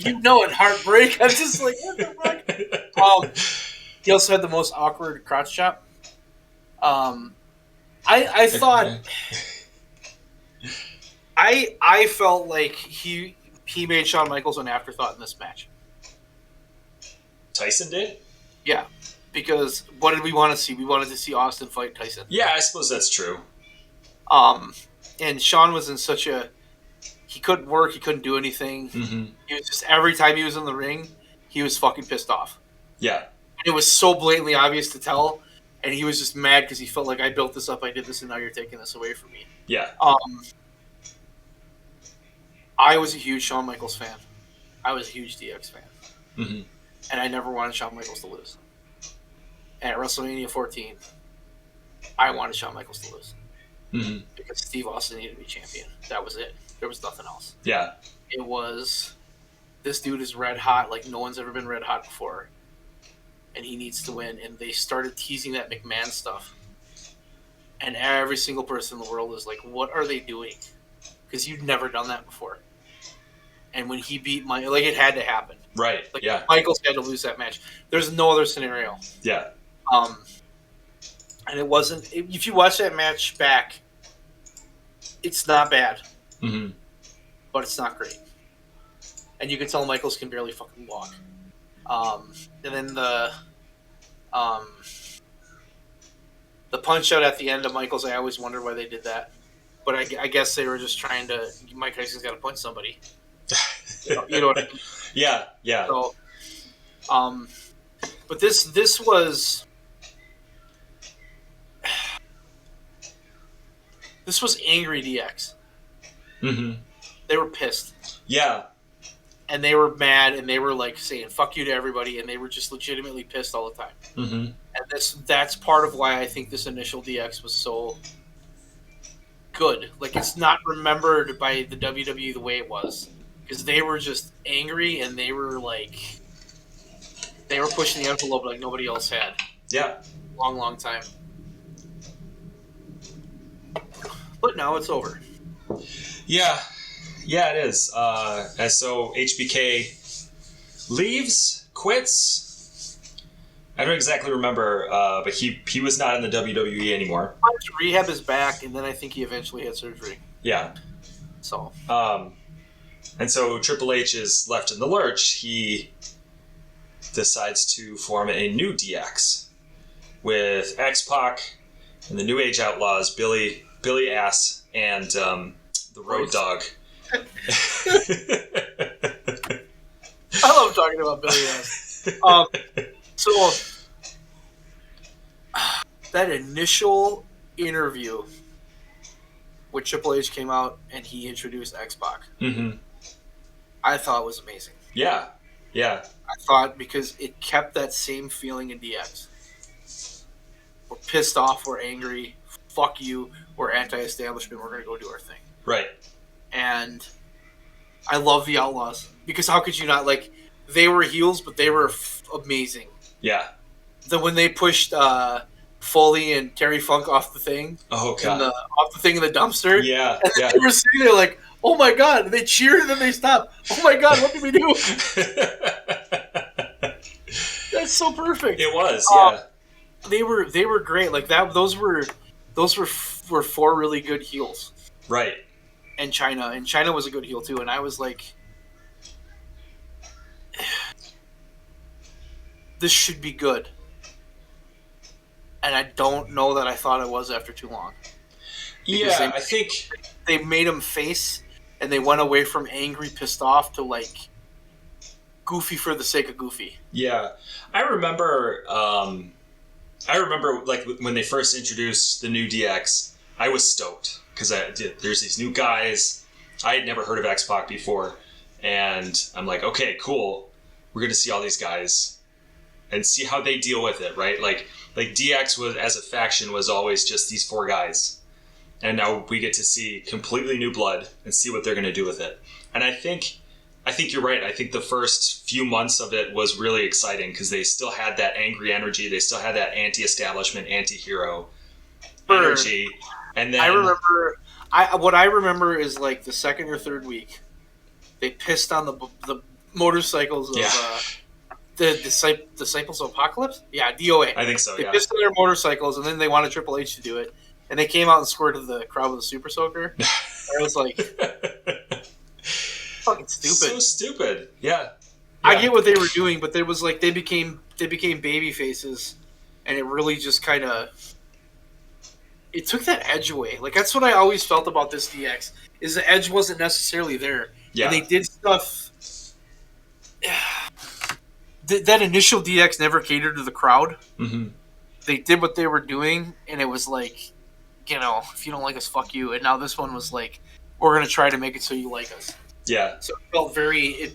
[SPEAKER 1] You know it, Heartbreak. I'm just like, what the fuck? He also had the most awkward crotch chop. I thought... I felt like he made Shawn Michaels an afterthought in this match.
[SPEAKER 2] Tyson did?
[SPEAKER 1] Yeah, because what did we want to see? We wanted to see Austin fight Tyson.
[SPEAKER 2] Yeah, I suppose that's true.
[SPEAKER 1] And Shawn was in such a... He couldn't work. He couldn't do anything.
[SPEAKER 2] Mm-hmm.
[SPEAKER 1] He was just... Every time he was in the ring, he was fucking pissed off.
[SPEAKER 2] Yeah.
[SPEAKER 1] And it was so blatantly obvious to tell, and he was just mad because he felt like, I built this up, I did this, and now you're taking this away from me.
[SPEAKER 2] Yeah.
[SPEAKER 1] I was a huge Shawn Michaels fan. I was a huge DX fan.
[SPEAKER 2] Mm-hmm.
[SPEAKER 1] And I never wanted Shawn Michaels to lose. And at WrestleMania 14, I wanted Shawn Michaels to lose.
[SPEAKER 2] Mm-hmm.
[SPEAKER 1] Because Steve Austin needed to be champion. That was it. There was nothing else.
[SPEAKER 2] Yeah.
[SPEAKER 1] It was, this dude is red hot like no one's ever been red hot before. And he needs to win. And they started teasing that McMahon stuff. And every single person in the world is like, what are they doing? Because you've never done that before. And when he beat Mike, like, it had to happen.
[SPEAKER 2] Right.
[SPEAKER 1] Like,
[SPEAKER 2] yeah.
[SPEAKER 1] Michaels had to lose that match. There's no other scenario.
[SPEAKER 2] Yeah.
[SPEAKER 1] And it wasn't. If you watch that match back, it's not bad.
[SPEAKER 2] Mm-hmm.
[SPEAKER 1] But it's not great. And you can tell Michaels can barely fucking walk. And then the punch out at the end of Michaels, I always wondered why they did that. But I guess they were just trying to. Mike Tyson's got to punch somebody. You know what I mean?
[SPEAKER 2] Yeah, yeah.
[SPEAKER 1] So, but this was angry DX.
[SPEAKER 2] Mm-hmm. They
[SPEAKER 1] were pissed.
[SPEAKER 2] Yeah.
[SPEAKER 1] And they were mad, and they were like saying "fuck you" to everybody, and they were just legitimately pissed all the time.
[SPEAKER 2] Mm-hmm.
[SPEAKER 1] And that's part of why I think this initial DX was so good. Like, it's not remembered by the WWE the way it was, because they were just angry, and they were pushing the envelope like nobody else had.
[SPEAKER 2] Yeah.
[SPEAKER 1] Long time. But now it's over.
[SPEAKER 2] Yeah. Yeah, it is. And so HBK leaves, quits. I don't exactly remember, but he was not in the WWE anymore.
[SPEAKER 1] Rehab is back, and then I think he eventually had surgery.
[SPEAKER 2] Yeah.
[SPEAKER 1] So.
[SPEAKER 2] And so Triple H is left in the lurch. He decides to form a new DX with X-Pac and the New Age Outlaws, Billy Ass, and the Road Dogg.
[SPEAKER 1] I love talking about Billy Ass. So that initial interview where Triple H came out and he introduced X-Pac,
[SPEAKER 2] mm-hmm.
[SPEAKER 1] I thought was amazing.
[SPEAKER 2] Yeah, yeah.
[SPEAKER 1] I thought because it kept that same feeling in DX. We're pissed off. We're angry. Fuck you. We're anti-establishment. We're gonna go do our thing.
[SPEAKER 2] Right.
[SPEAKER 1] And I love the Outlaws because how could you not like? They were heels, but they were amazing.
[SPEAKER 2] Yeah.
[SPEAKER 1] When they pushed Foley and Terry Funk off the thing,
[SPEAKER 2] Oh god,
[SPEAKER 1] off the thing in the dumpster.
[SPEAKER 2] Yeah,
[SPEAKER 1] and
[SPEAKER 2] yeah.
[SPEAKER 1] They were sitting there like, oh my god! They cheered and then they stopped. Oh my god! What did we do? That's so perfect.
[SPEAKER 2] It was, yeah.
[SPEAKER 1] They were great. Like that. Those were four really good heels.
[SPEAKER 2] Right.
[SPEAKER 1] And China was a good heel too. And I was like, this should be good. And I don't know that I thought it was after too long.
[SPEAKER 2] Yeah, I think
[SPEAKER 1] they made him face, and they went away from angry, pissed off to like goofy for the sake of goofy.
[SPEAKER 2] Yeah, I remember like when they first introduced the new DX, I was stoked because there's these new guys. I had never heard of X-Pac before, and I'm like, okay, cool. We're gonna see all these guys and see how they deal with it, right? Like DX was as a faction was always just these four guys, and now we get to see completely new blood and see what they're gonna do with it. And I think you're right. I think the first few months of it was really exciting because they still had that angry energy. They still had that anti-establishment, anti-hero energy. And then
[SPEAKER 1] what I remember is like the second or third week, they pissed on the motorcycles of the Disciples of Apocalypse. Yeah, DOA.
[SPEAKER 2] I think so.
[SPEAKER 1] They pissed on their motorcycles, and then they wanted Triple H to do it, and they came out and squirted the crowd with a super soaker. I was like, fucking stupid.
[SPEAKER 2] So stupid. Yeah.
[SPEAKER 1] I get what they were doing, but there was like they became baby faces, and it really just kind of it took that edge away. Like that's what I always felt about this DX is the edge wasn't necessarily there.
[SPEAKER 2] Yeah.
[SPEAKER 1] And they did stuff. That initial DX never catered to the crowd.
[SPEAKER 2] Mm-hmm.
[SPEAKER 1] They did what they were doing, and it was like, you know, if you don't like us, fuck you. And now this one was like, we're gonna try to make it so you like us.
[SPEAKER 2] Yeah.
[SPEAKER 1] So it felt very.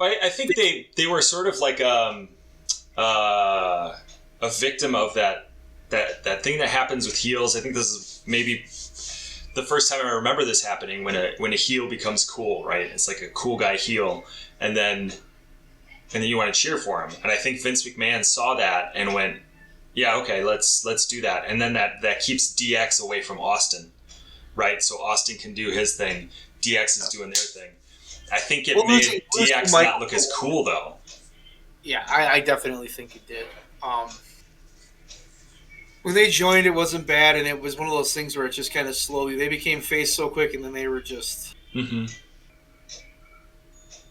[SPEAKER 2] I think they were sort of like a victim of that thing that happens with heels. I think this is maybe the first time I remember this happening when a heel becomes cool, right? It's like a cool guy heel, and then you want to cheer for him. And I think Vince McMahon saw that and went, yeah, okay, let's do that. And then that keeps DX away from Austin, right? So Austin can do his thing. DX is doing their thing. I think it made DX not look as cool, though.
[SPEAKER 1] Yeah, I definitely think it did. When they joined, it wasn't bad, and it was one of those things where it just kind of slowly... They became face so quick, and then they were just...
[SPEAKER 2] Mm-hmm.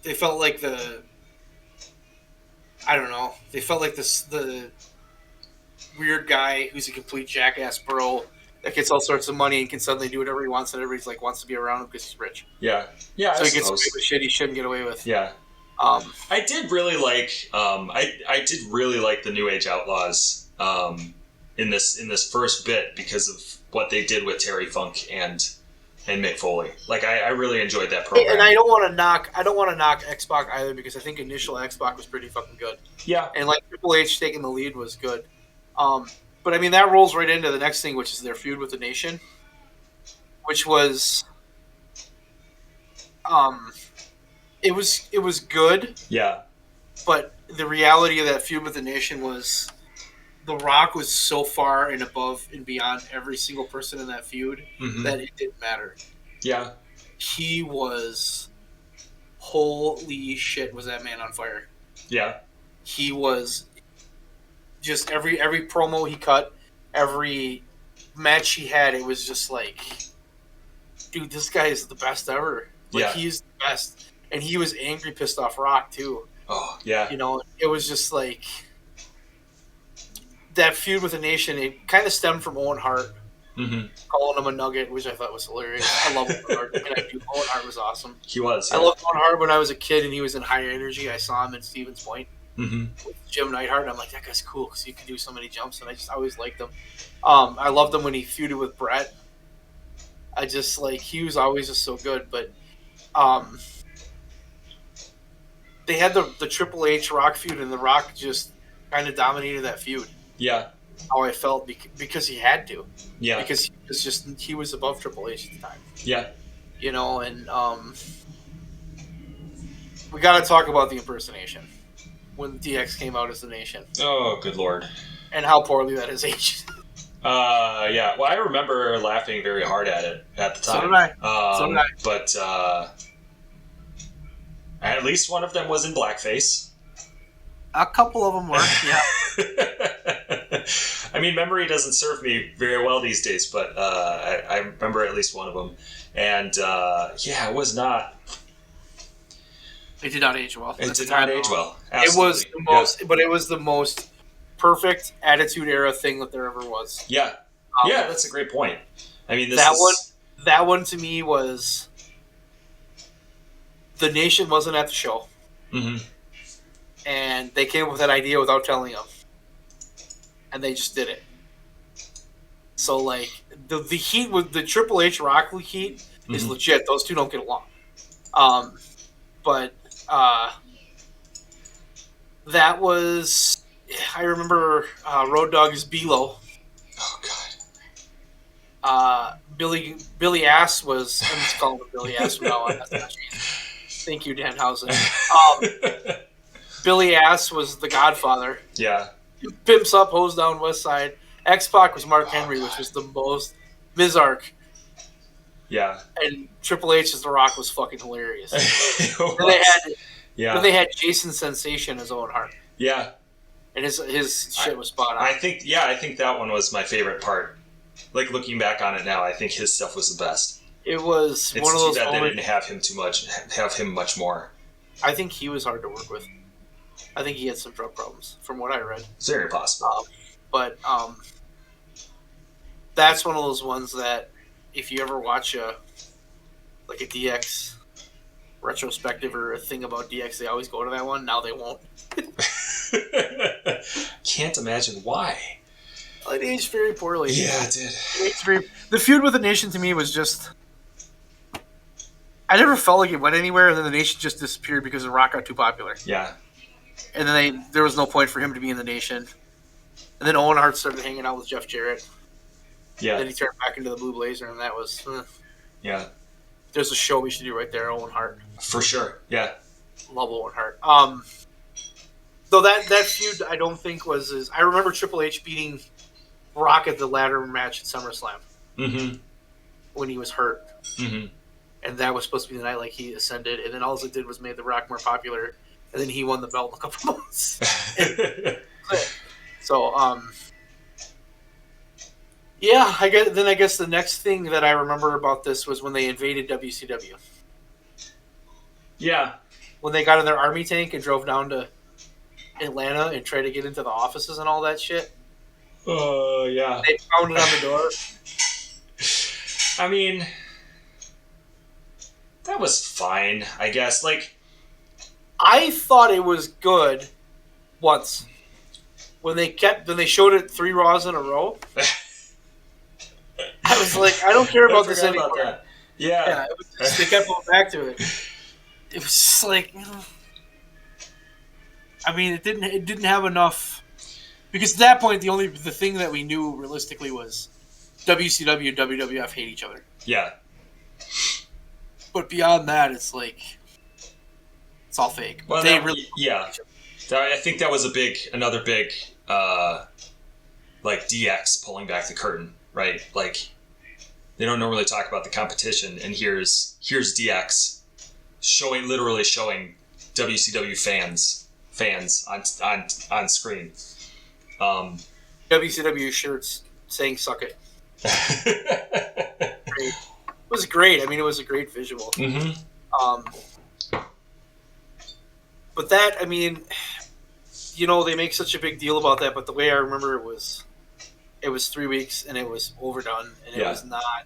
[SPEAKER 1] They felt like the... I don't know. They felt like the weird guy who's a complete jackass bro that gets all sorts of money and can suddenly do whatever he wants, and everybody's like wants to be around him because he's rich.
[SPEAKER 2] Yeah, yeah.
[SPEAKER 1] So he gets away with shit he shouldn't get away with.
[SPEAKER 2] Yeah. I did really like. I did really like the New Age Outlaws in this first bit because of what they did with Terry Funk and Mick Foley. Like I really enjoyed that program.
[SPEAKER 1] And I don't want to knock X-Pac either because I think initial X-Pac was pretty fucking good.
[SPEAKER 2] Yeah.
[SPEAKER 1] And like Triple H taking the lead was good. But I mean that rolls right into the next thing, which is their feud with the Nation, which was, it was good.
[SPEAKER 2] Yeah.
[SPEAKER 1] But the reality of that feud with the Nation was, The Rock was so far and above and beyond every single person in that feud that it didn't matter.
[SPEAKER 2] Yeah.
[SPEAKER 1] He was, holy shit, was that man on fire.
[SPEAKER 2] Yeah.
[SPEAKER 1] He was just every promo he cut, every match he had, it was just like, dude, this guy is the best ever. Like, he's the best. And he was angry, pissed off Rock, too.
[SPEAKER 2] Oh, yeah.
[SPEAKER 1] You know, it was just like, that feud with the Nation, it kind of stemmed from Owen Hart. Calling him a nugget, which I thought was hilarious. I love Owen Hart. And I do. Owen Hart was awesome.
[SPEAKER 2] He was.
[SPEAKER 1] Yeah. I loved Owen Hart when I was a kid and he was in Higher Energy. I saw him in Stevens Point with Jim Neidhart, and I'm like, that guy's cool because he can do so many jumps, and I just always liked him. I loved him when he feuded with Brett. I just, like, he was always just so good. But they had the Triple H Rock feud, and The Rock just kind of dominated that feud.
[SPEAKER 2] Yeah.
[SPEAKER 1] how I felt because he had to.
[SPEAKER 2] Yeah.
[SPEAKER 1] Because he was above Triple H at the time.
[SPEAKER 2] Yeah.
[SPEAKER 1] You know, and we got to talk about the impersonation when DX came out as the Nation.
[SPEAKER 2] Oh, good lord.
[SPEAKER 1] And how poorly that is aged.
[SPEAKER 2] Yeah. Well, I remember laughing very hard at it at the time.
[SPEAKER 1] So did I. So did I.
[SPEAKER 2] But at least one of them was in blackface.
[SPEAKER 1] A couple of them were, yeah.
[SPEAKER 2] I mean, memory doesn't serve me very well these days, but I remember at least one of them. And it was not.
[SPEAKER 1] It did not age well.
[SPEAKER 2] It did not age well. Absolutely.
[SPEAKER 1] It was the most, but it was the most perfect Attitude Era thing that there ever was.
[SPEAKER 2] Yeah, that's a great point. I mean,
[SPEAKER 1] that one to me was the Nation wasn't at the show, and they came up with that idea without telling them, and they just did it. So like the heat with the Triple H Rock heat is legit. Those two don't get along, but. That was, I remember Road Dogg's Belo.
[SPEAKER 2] Oh God.
[SPEAKER 1] Billy Ass was. I'm just calling him Billy Ass from now on. That's not cheese. Thank you, Danhausen. Billy Ass was the Godfather.
[SPEAKER 2] Yeah.
[SPEAKER 1] Pimps Up, Hose Down, West Side. X-Pac was Mark Henry, which was the most Mizark.
[SPEAKER 2] Yeah.
[SPEAKER 1] And Triple H as The Rock was fucking hilarious.
[SPEAKER 2] Then
[SPEAKER 1] they had Jason Sensation as Owen Hart.
[SPEAKER 2] Yeah.
[SPEAKER 1] And his shit was spot on.
[SPEAKER 2] I think that one was my favorite part. Like, looking back on it now, I think his stuff was the best.
[SPEAKER 1] It was one of those
[SPEAKER 2] moments. They didn't have him much more.
[SPEAKER 1] I think he was hard to work with. I think he had some drug problems, from what I read.
[SPEAKER 2] It's very possible.
[SPEAKER 1] But that's one of those ones that if you ever watch a DX retrospective or a thing about DX, they always go to that one. Now they won't.
[SPEAKER 2] Can't imagine why.
[SPEAKER 1] It aged very poorly.
[SPEAKER 2] Yeah, it did.
[SPEAKER 1] The feud with the Nation to me was just... I never felt like it went anywhere, and then the Nation just disappeared because The Rock got too popular.
[SPEAKER 2] Yeah.
[SPEAKER 1] And then there was no point for him to be in the Nation. And then Owen Hart started hanging out with Jeff Jarrett.
[SPEAKER 2] Yeah.
[SPEAKER 1] And then he turned back into the Blue Blazer, and that was...
[SPEAKER 2] Yeah.
[SPEAKER 1] There's a show we should do right there, Owen Hart.
[SPEAKER 2] For sure, yeah.
[SPEAKER 1] Love Owen Hart. Though that feud, I don't think was as... I remember Triple H beating Rock at the ladder match at SummerSlam. When he was hurt. And that was supposed to be the night like he ascended, and then all it did was made The Rock more popular, and then he won the belt in a couple months. So, yeah, I guess the next thing that I remember about this was when they invaded WCW.
[SPEAKER 2] Yeah.
[SPEAKER 1] When they got in their army tank and drove down to Atlanta and tried to get into the offices and all that shit.
[SPEAKER 2] Yeah.
[SPEAKER 1] They pounded on the door.
[SPEAKER 2] I mean, that was fine, I guess. Like,
[SPEAKER 1] I thought it was good once. When they showed it 3 Raws in a row. I was like, I don't care about this anymore. About that.
[SPEAKER 2] Yeah.
[SPEAKER 1] It was just, they kept going back to it. It was just like, I mean, it didn't have enough, because at that point the thing that we knew realistically was WCW and WWF hate each other.
[SPEAKER 2] Yeah.
[SPEAKER 1] But beyond that, it's like it's all fake.
[SPEAKER 2] Well, I think that was another big like DX pulling back the curtain, right? Like, they don't normally talk about the competition, and here's DX literally showing WCW fans on screen.
[SPEAKER 1] WCW shirts saying "suck it." It was great. I mean, it was a great visual. But that, I mean, they make such a big deal about that, but the way I remember it was 3 weeks and it was overdone, and it was not.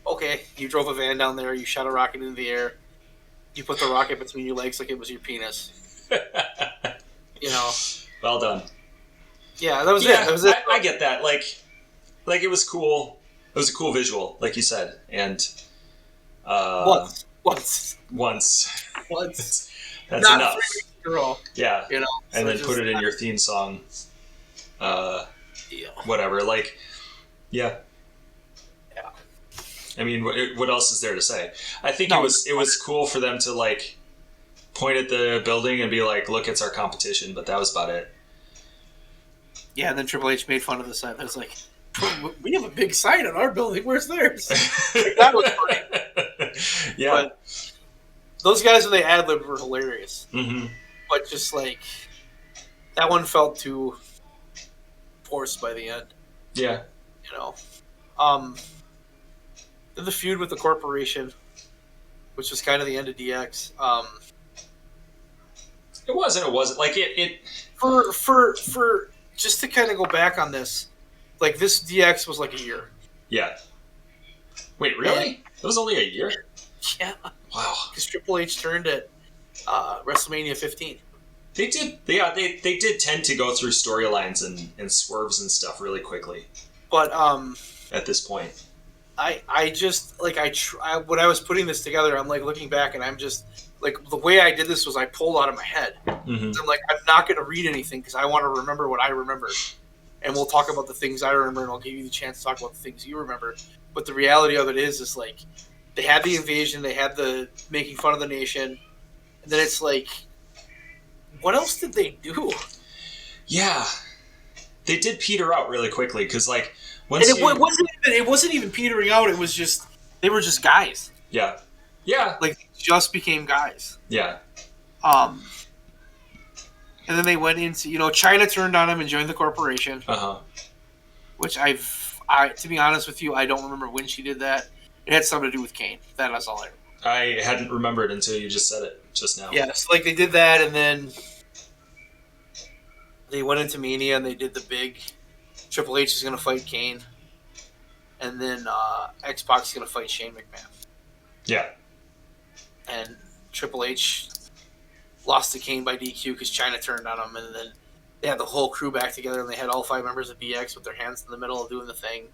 [SPEAKER 1] Okay, you drove a van down there, you shot a rocket into the air, you put the rocket between your legs like it was your penis.
[SPEAKER 2] Well done.
[SPEAKER 1] Yeah, that was it. That was it.
[SPEAKER 2] I get that. Like it was cool. It was a cool visual, like you said, and
[SPEAKER 1] once.
[SPEAKER 2] That's
[SPEAKER 1] not
[SPEAKER 2] enough.
[SPEAKER 1] 3 weeks in a row.
[SPEAKER 2] Yeah, and then put it in
[SPEAKER 1] your
[SPEAKER 2] theme song. whatever. Like, yeah.
[SPEAKER 1] Yeah.
[SPEAKER 2] I mean, what else is there to say? I think it was cool for them to like point at the building and be like, "Look, it's our competition," but that was about it.
[SPEAKER 1] Yeah, and then Triple H made fun of the sign. I was like, "We have a big sign on our building. Where's theirs?" Like, that was funny.
[SPEAKER 2] Yeah.
[SPEAKER 1] But those guys when they ad-libbed were hilarious.
[SPEAKER 2] Mm-hmm.
[SPEAKER 1] But just like that one felt too forced by the end.
[SPEAKER 2] Yeah.
[SPEAKER 1] You know. The feud with the corporation, which was kind of the end of DX.
[SPEAKER 2] It wasn't like it.
[SPEAKER 1] For just to kind of go back on this, like this DX was like a year.
[SPEAKER 2] Yeah. Wait, really? It was only a year?
[SPEAKER 1] Yeah.
[SPEAKER 2] Wow.
[SPEAKER 1] Because Triple H turned at WrestleMania 15.
[SPEAKER 2] They did. Yeah, they did tend to go through storylines and swerves and stuff really quickly.
[SPEAKER 1] But
[SPEAKER 2] at this point,
[SPEAKER 1] I just like when I was putting this together, I'm like looking back and I'm just like the way I did this was I pulled out of my head.
[SPEAKER 2] Mm-hmm.
[SPEAKER 1] I'm like I'm not going to read anything because I want to remember what I remember, and we'll talk about the things I remember, and I'll give you the chance to talk about the things you remember. But the reality of it is like they had the invasion, they had the making fun of the nation, and then it's like, what else did they do?
[SPEAKER 2] Yeah, they did peter out really quickly because like.
[SPEAKER 1] It wasn't even petering out. It was just they were just guys.
[SPEAKER 2] Yeah, yeah.
[SPEAKER 1] Like just became guys.
[SPEAKER 2] Yeah.
[SPEAKER 1] And then they went into China turned on him and joined the corporation. Which to be honest with you, I don't remember when she did that. It had something to do with Kane. That's all I remember.
[SPEAKER 2] I hadn't remembered until you just said it just now.
[SPEAKER 1] Yeah, so like they did that, and then they went into Mania and they did the big. Triple H is going to fight Kane, and then X-Pac is going to fight Shane McMahon.
[SPEAKER 2] Yeah.
[SPEAKER 1] And Triple H lost to Kane by DQ because China turned on him, and then they had the whole crew back together, and they had all 5 members of DX with their hands in the middle doing the thing.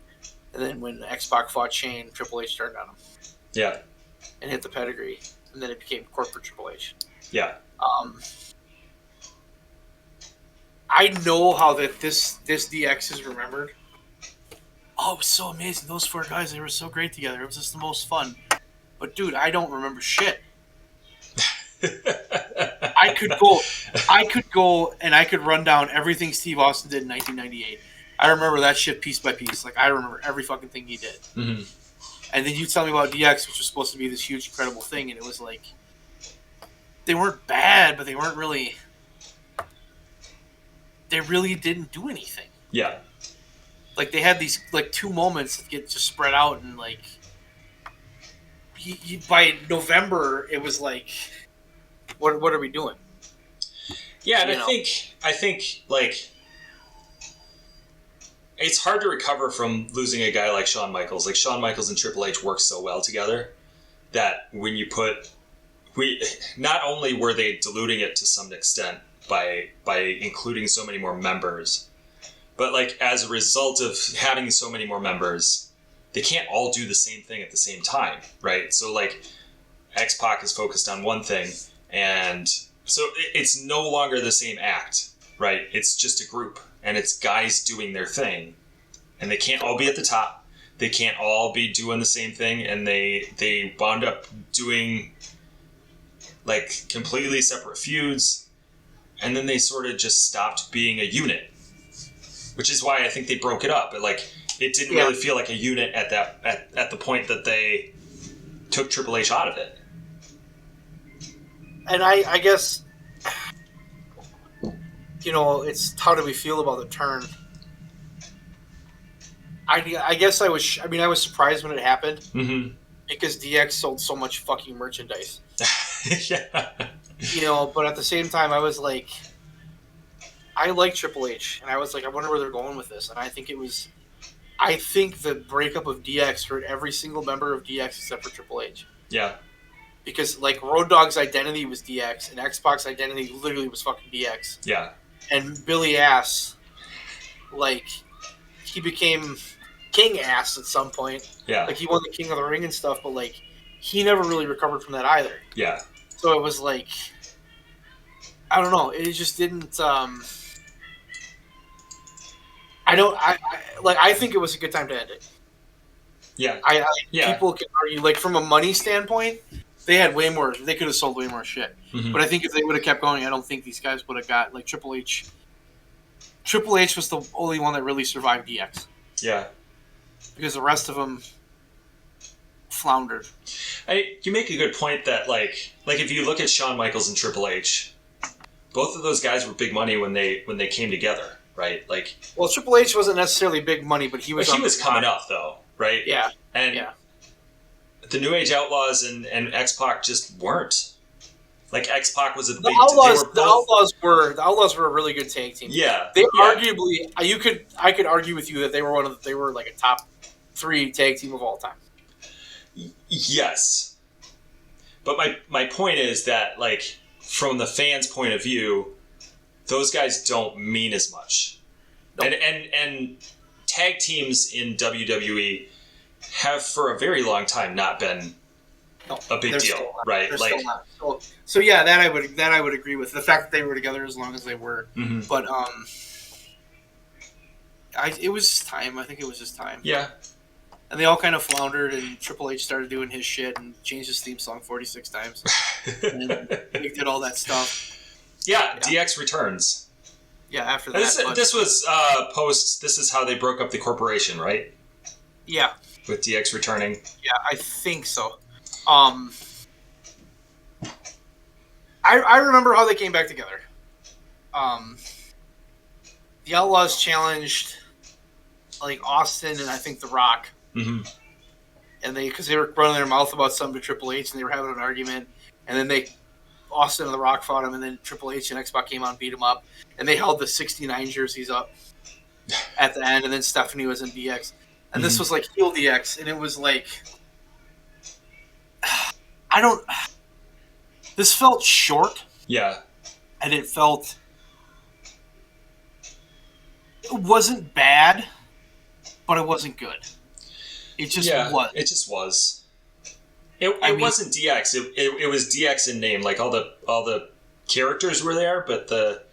[SPEAKER 1] And then when X-Pac fought Shane, Triple H turned on him.
[SPEAKER 2] Yeah.
[SPEAKER 1] And hit the pedigree, and then it became corporate Triple H.
[SPEAKER 2] Yeah.
[SPEAKER 1] I know how this DX is remembered. Oh, it was so amazing. Those 4 guys, they were so great together. It was just the most fun. But dude, I don't remember shit. I could go and I could run down everything Steve Austin did in 1998. I remember that shit piece by piece. Like I remember every fucking thing he did.
[SPEAKER 2] Mm-hmm.
[SPEAKER 1] And then you tell me about DX, which was supposed to be this huge, incredible thing, and it was like they weren't bad, but they weren't really. They really didn't do anything.
[SPEAKER 2] Yeah.
[SPEAKER 1] Like they had these like 2 moments that get just spread out, and like by November it was like, what are we doing?
[SPEAKER 2] Yeah, and I think like it's hard to recover from losing a guy like Shawn Michaels. Like Shawn Michaels and Triple H work so well together that when you not only were they diluting it to some extent by including so many more members, but like as a result of having so many more members, they can't all do the same thing at the same time, right? So like X-Pac is focused on one thing, and so it's no longer the same act, right? It's just a group, and it's guys doing their thing, and they can't all be at the top. They can't all be doing the same thing, and they wound up doing like completely separate feuds, and then they sort of just stopped being a unit, which is why I think they broke it up. It didn't really feel like a unit at the point that they took Triple H out of it.
[SPEAKER 1] And I guess, it's how do we feel about the turn? I guess I was surprised when it happened,
[SPEAKER 2] mm-hmm.
[SPEAKER 1] because DX sold so much fucking merchandise.
[SPEAKER 2] Yeah.
[SPEAKER 1] But at the same time, I was like, I like Triple H, and I was like, I wonder where they're going with this. And I think the breakup of DX hurt every single member of DX except for Triple H.
[SPEAKER 2] Yeah.
[SPEAKER 1] Because, like, Road Dogg's identity was DX, and X-Pac's identity literally was fucking DX.
[SPEAKER 2] Yeah.
[SPEAKER 1] And Billy Ass, like, he became King Ass at some point.
[SPEAKER 2] Yeah.
[SPEAKER 1] Like, he won the King of the Ring and stuff, but, like, he never really recovered from that either.
[SPEAKER 2] Yeah.
[SPEAKER 1] So it was like, I don't know, it just didn't, I don't. I think it was a good time to end it.
[SPEAKER 2] Yeah.
[SPEAKER 1] Yeah. People can argue, like, from a money standpoint, they had way more. They could have sold way more shit. Mm-hmm. But I think if they would have kept going, I don't think these guys would have got, like, Triple H. Triple H was the only one that really survived DX.
[SPEAKER 2] Yeah.
[SPEAKER 1] Because the rest of them floundered.
[SPEAKER 2] You make a good point that, like if you look at Shawn Michaels and Triple H, both of those guys were big money when they came together, right? Like,
[SPEAKER 1] well, Triple H wasn't necessarily big money, but he was.
[SPEAKER 2] But he was coming up, though, right?
[SPEAKER 1] Yeah.
[SPEAKER 2] And the New Age Outlaws and X-Pac just weren't. Like, X-Pac was a big.
[SPEAKER 1] The Outlaws were a really good tag team.
[SPEAKER 2] Yeah.
[SPEAKER 1] They arguably, I could argue with you that they were like a top 3 tag team of all time.
[SPEAKER 2] Yes. But my point is that, like, from the fans' point of view, those guys don't mean as much. Nope. And tag teams in WWE have for a very long time not been a big deal, right? Like,
[SPEAKER 1] so yeah, that I would agree with. The fact that they were together as long as they were. Mm-hmm. But it was just time. I think it was just time.
[SPEAKER 2] Yeah.
[SPEAKER 1] And they all kind of floundered, and Triple H started doing his shit and changed his theme song 46 times. And he did all that stuff.
[SPEAKER 2] Yeah, DX returns.
[SPEAKER 1] Yeah, after that.
[SPEAKER 2] This was post. This is how they broke up the corporation, right?
[SPEAKER 1] Yeah.
[SPEAKER 2] With DX returning.
[SPEAKER 1] Yeah, I think so. I remember how they came back together. The Outlaws challenged, like, Austin and I think The Rock. Mm-hmm. And because they were running their mouth about something to Triple H and they were having an argument, and then Austin and The Rock fought him, and then Triple H and X-Pac came out and beat him up, and they held the 69 jerseys up at the end, and then Stephanie was in DX. And this was like heel DX, and it was like, this felt short.
[SPEAKER 2] Yeah.
[SPEAKER 1] And it wasn't bad, but it wasn't good. It just was.
[SPEAKER 2] It just was. It wasn't DX. It was DX in name. Like, all the characters were there, but it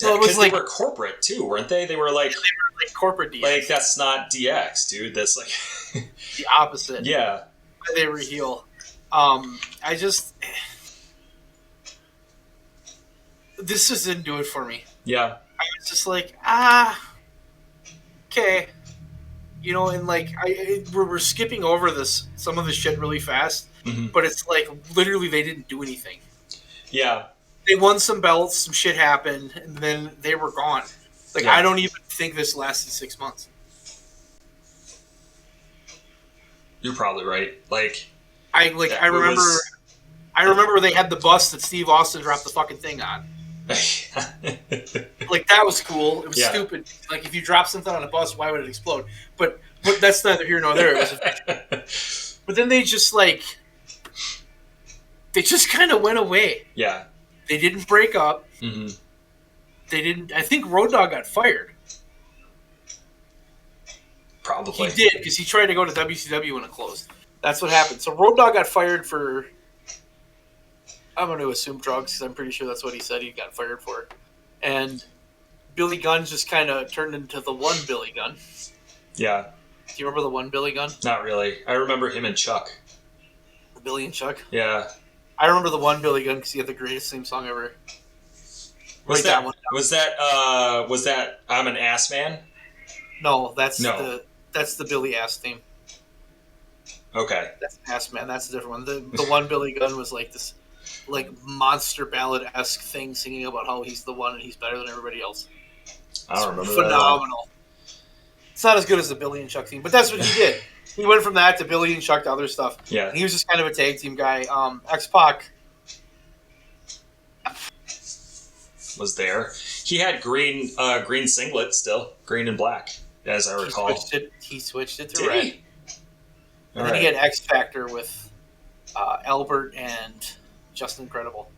[SPEAKER 2] was like, they were corporate too, weren't they? They were like
[SPEAKER 1] corporate DX.
[SPEAKER 2] Like, that's not DX, dude. That's like
[SPEAKER 1] the opposite.
[SPEAKER 2] Yeah.
[SPEAKER 1] They were heel. This just didn't do it for me.
[SPEAKER 2] Yeah.
[SPEAKER 1] I was just like, okay. You know, and like, we're skipping over some of the shit really fast, but it's like, literally, they didn't do anything.
[SPEAKER 2] Yeah.
[SPEAKER 1] They won some belts, some shit happened, and then they were gone. Like, I don't even think this lasted 6 months.
[SPEAKER 2] You're probably right. Like,
[SPEAKER 1] I remember they had the bus that Steve Austin dropped the fucking thing on. Like, that was cool. It was stupid. Like, if you drop something on a bus, why would it explode? But that's neither here nor there. But then they just kind of went away.
[SPEAKER 2] Yeah.
[SPEAKER 1] They didn't break up. Mm-hmm. They didn't. I think Road Dogg got fired.
[SPEAKER 2] Probably.
[SPEAKER 1] He did, because he tried to go to WCW when it closed. That's what happened. So Road Dogg got fired for, I'm going to assume, drugs, because I'm pretty sure that's what he said he got fired for. And Billy Gunn just kind of turned into the one Billy Gunn.
[SPEAKER 2] Yeah.
[SPEAKER 1] Do you remember the one Billy Gunn?
[SPEAKER 2] Not really. I remember him and Chuck.
[SPEAKER 1] Billy and Chuck?
[SPEAKER 2] Yeah.
[SPEAKER 1] I remember the one Billy Gunn because he had the greatest theme song ever.
[SPEAKER 2] Was that I'm an Ass Man?
[SPEAKER 1] No, that's the Billy Ass theme.
[SPEAKER 2] Okay.
[SPEAKER 1] That's Ass Man. That's a different one. The one Billy Gunn was like this, like, monster ballad-esque thing, singing about how he's the one and he's better than everybody else.
[SPEAKER 2] I don't remember
[SPEAKER 1] phenomenal. It's not as good as the Billy and Chuck theme, but that's what he did. He went from that to Billy and Chuck to other stuff.
[SPEAKER 2] Yeah.
[SPEAKER 1] And he was just kind of a tag team guy. X-Pac
[SPEAKER 2] was there. He had green singlet still, green and black, as I recall.
[SPEAKER 1] He switched it to red. And then
[SPEAKER 2] right.
[SPEAKER 1] he had X Factor with Albert and Justin Credible.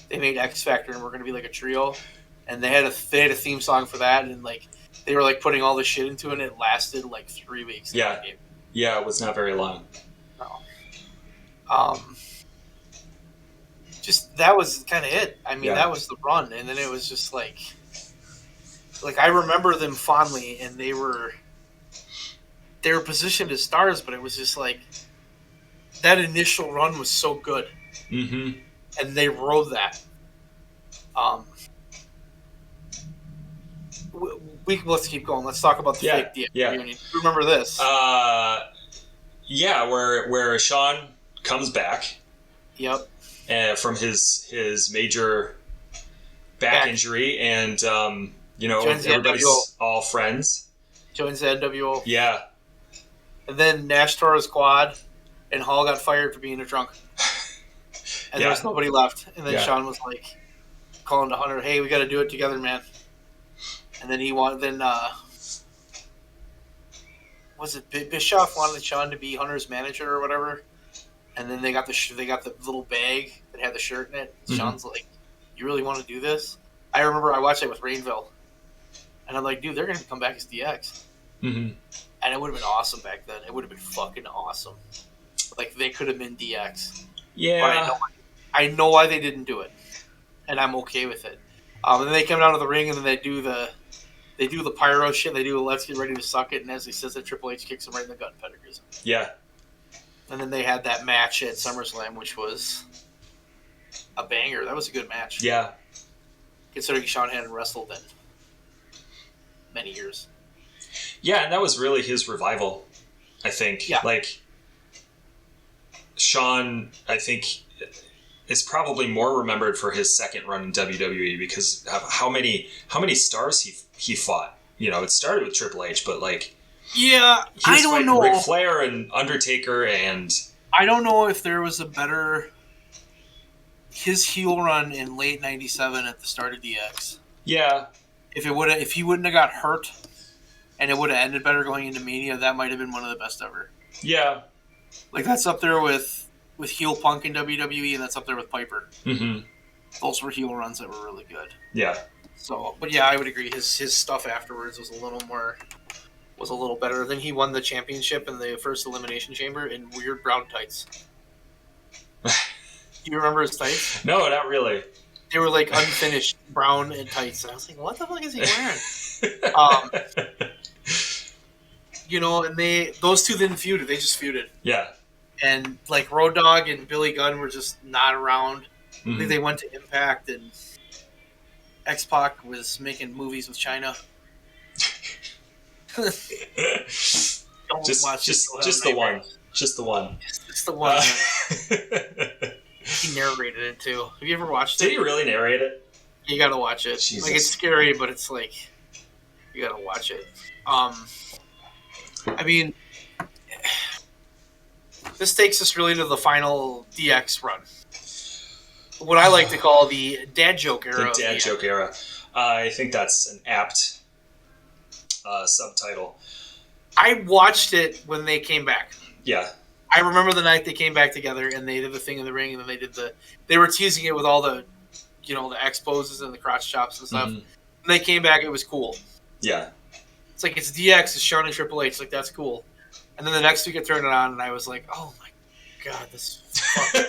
[SPEAKER 1] They made X Factor and we're going to be like a trio. And they had a theme song for that, and like they were like putting all this shit into it, and it lasted like 3 weeks.
[SPEAKER 2] Yeah. Yeah, it was not very long.
[SPEAKER 1] No. Just that was kind of it. I mean, that was the run, and then it was just like like I remember them fondly, and they were positioned as stars, but it was just like that initial run was so good,
[SPEAKER 2] Mm-hmm.
[SPEAKER 1] and they rode that. Let's keep going. Let's talk about the fake DX reunion. Remember this?
[SPEAKER 2] Yeah, where Sean comes back.
[SPEAKER 1] Yep.
[SPEAKER 2] From his major back injury, and everybody's all friends.
[SPEAKER 1] Joins the NWO.
[SPEAKER 2] Yeah.
[SPEAKER 1] And then Nash tore his quad, and Hall got fired for being a drunk. And there was nobody left. And then Sean was like, calling to Hunter, "Hey, we got to do it together, man." And then was it Bischoff wanted Sean to be Hunter's manager or whatever? And then they got the little bag that had the shirt in it. Mm-hmm. Sean's like, "You really want to do this?" I remember I watched it with Rainville, and I'm like, "Dude, they're gonna come back as DX."
[SPEAKER 2] Mm-hmm.
[SPEAKER 1] And it would have been awesome back then. It would have been fucking awesome. Like they could have been DX.
[SPEAKER 2] Yeah.
[SPEAKER 1] But I know why they didn't do it, and I'm okay with it. And then they come down to the ring, and then they do the pyro shit. They do the "Let's get ready to suck it," and as he says it, Triple H kicks him right in the gut and pedigrees him.
[SPEAKER 2] Yeah.
[SPEAKER 1] And then they had that match at SummerSlam, which was a banger. That was a good match.
[SPEAKER 2] Yeah.
[SPEAKER 1] Considering Sean hadn't wrestled in many years.
[SPEAKER 2] Yeah, and that was really his revival, I think.
[SPEAKER 1] Yeah.
[SPEAKER 2] Like, Sean, I think, is probably more remembered for his second run in WWE because of how many stars he fought. You know, it started with Triple H, but like...
[SPEAKER 1] Yeah, I don't know.
[SPEAKER 2] Ric Flair and Undertaker and...
[SPEAKER 1] I don't know if there was a better... His heel run in late '97 at the start of DX.
[SPEAKER 2] Yeah.
[SPEAKER 1] If he wouldn't have got hurt, and it would have ended better going into Mania, that might have been one of the best ever.
[SPEAKER 2] Yeah.
[SPEAKER 1] Like that's up there with heel Punk in WWE, and that's up there with Piper.
[SPEAKER 2] Mm-hmm.
[SPEAKER 1] Those were heel runs that were really good.
[SPEAKER 2] Yeah.
[SPEAKER 1] So, but yeah, I would agree. His stuff afterwards was a little better. Then he won the championship in the first Elimination Chamber in weird brown tights. Do you remember his tights?
[SPEAKER 2] No, not really.
[SPEAKER 1] They were like unfinished brown and tights. And I was like, what the fuck is he wearing? And those two didn't feud. They just feuded.
[SPEAKER 2] Yeah.
[SPEAKER 1] And like Road Dogg and Billy Gunn were just not around. Mm-hmm. I think they went to Impact, and X-Pac was making movies with China.
[SPEAKER 2] just the one. Just the one.
[SPEAKER 1] Just the one. He narrated it too. Have you ever watched it?
[SPEAKER 2] Did he really narrate it?
[SPEAKER 1] You gotta watch it.
[SPEAKER 2] Jesus.
[SPEAKER 1] Like it's scary, but it's like you gotta watch it. I mean, this takes us really to the final DX run. What I like to call the dad joke era.
[SPEAKER 2] The dad joke era. I think that's an apt subtitle.
[SPEAKER 1] I watched it when they came back.
[SPEAKER 2] Yeah.
[SPEAKER 1] I remember the night they came back together and they did the thing in the ring, and then they were teasing it with all the, the X poses and the crotch chops and stuff. Mm-hmm. When they came back, it was cool.
[SPEAKER 2] Yeah.
[SPEAKER 1] It's like it's DX, it's Shawn and Triple H, like that's cool. And then the next week I turned it on and I was like, oh my god, this is fucking...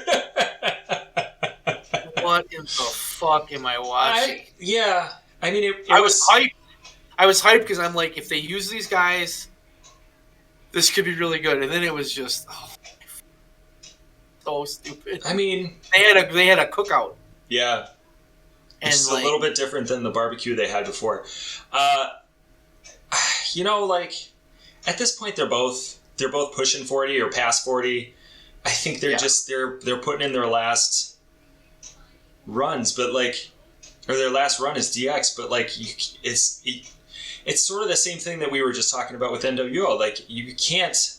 [SPEAKER 1] What in the fuck am I watching?
[SPEAKER 2] I mean,
[SPEAKER 1] I was hyped. I was hyped because I'm like, if they use these guys, this could be really good. And then it was just so stupid.
[SPEAKER 2] I mean,
[SPEAKER 1] they had a cookout.
[SPEAKER 2] Yeah, and it's a little bit different than the barbecue they had before. At this point, they're both pushing 40 or past 40. I think they're they're putting in their last runs, but or their last run is DX, but it's sort of the same thing that we were just talking about with NWO. Like, you can't...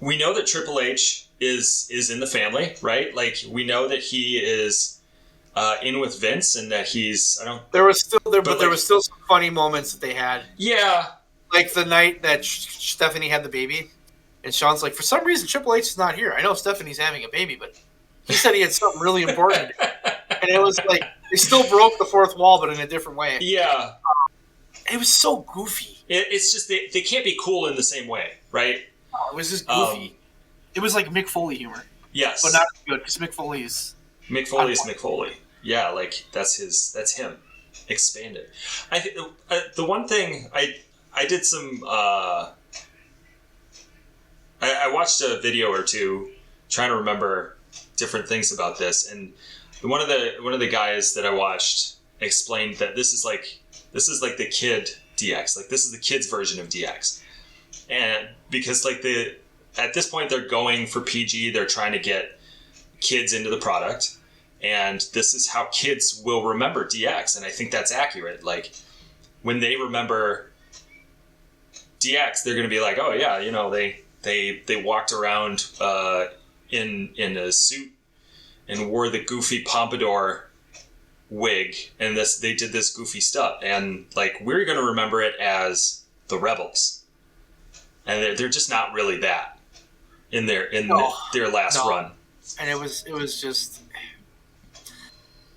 [SPEAKER 2] We know that Triple H is in the family, right? Like, we know that he is in with Vince and that he's...
[SPEAKER 1] There was still some funny moments that they had.
[SPEAKER 2] Yeah.
[SPEAKER 1] Like the night that Stephanie had the baby, and Sean's like, for some reason, Triple H is not here. I know Stephanie's having a baby, but he said he had something really important to do. And it was like, they still broke the fourth wall, but in a different way.
[SPEAKER 2] Yeah.
[SPEAKER 1] It was so goofy.
[SPEAKER 2] It's just, they can't be cool in the same way, right?
[SPEAKER 1] No, it was just goofy. It was like Mick Foley humor.
[SPEAKER 2] Yes.
[SPEAKER 1] But not as good, because Mick Foley is...
[SPEAKER 2] Mick Foley is Mick Foley. Yeah, that's him. expanded. I think the one thing I did some I watched a video or two trying to remember different things about this, and one of the guys that I watched explained that this is like the kid DX, like this is the kids version of DX, and because like at this point they're going for PG, they're trying to get kids into the product, and this is how kids will remember DX, and I think that's accurate. Like when they remember DX, they're going to be like, oh yeah, you know, they walked around in a suit and wore the goofy pompadour wig, and they did this goofy stuff, and like we're going to remember it as the Rebels, and they're just not really that in their last run.
[SPEAKER 1] And it was just,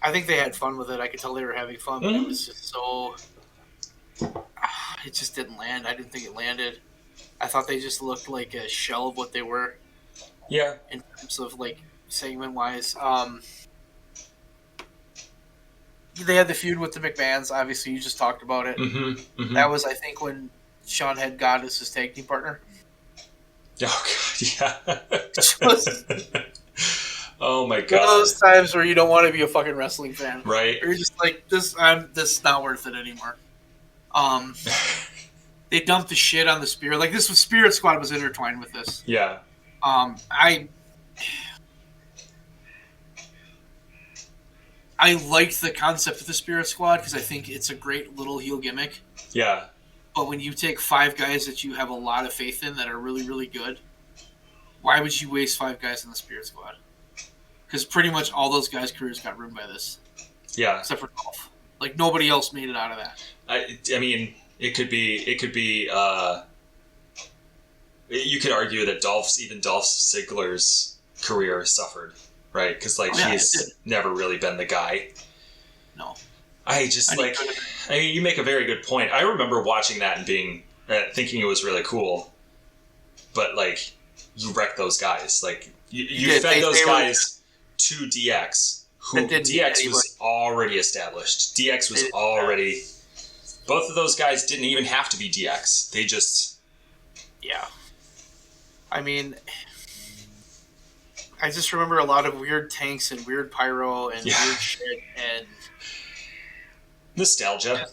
[SPEAKER 1] I think they had fun with it. I could tell they were having fun, but it was just so, it just didn't land. I didn't think it landed. I thought they just looked like a shell of what they were.
[SPEAKER 2] Yeah.
[SPEAKER 1] In terms of like segment wise, they had the feud with the McMahons. Obviously, you just talked about it. That was, I think, when Sean had God as his tag team partner.
[SPEAKER 2] Oh God, yeah. Oh my God.
[SPEAKER 1] One of those times where you don't want to be a fucking wrestling fan,
[SPEAKER 2] right?
[SPEAKER 1] Or you're just like, this is not worth it anymore. They dumped the shit on the Spirit. Like this was Spirit Squad was intertwined with this.
[SPEAKER 2] Yeah.
[SPEAKER 1] I liked the concept of the Spirit Squad because I think it's a great little heel gimmick.
[SPEAKER 2] Yeah.
[SPEAKER 1] But when you take 5 guys that you have a lot of faith in that are really, really good, why would you waste 5 guys in the Spirit Squad? Because pretty much all those guys' careers got ruined by this.
[SPEAKER 2] Yeah.
[SPEAKER 1] Except for Dolph. Like, nobody else made it out of that.
[SPEAKER 2] I mean, it could be, you could argue that Dolph Ziggler's career suffered, right? Because, like, he's never really been the guy.
[SPEAKER 1] No.
[SPEAKER 2] I mean, you make a very good point. I remember watching that and being, thinking it was really cool, but like, you wrecked those guys. Like, you fed those guys to DX, who DX was already established. DX was already. Both of those guys didn't even have to be DX. They just.
[SPEAKER 1] Yeah. I mean, I just remember a lot of weird tanks and weird pyro and weird shit and.
[SPEAKER 2] Nostalgia.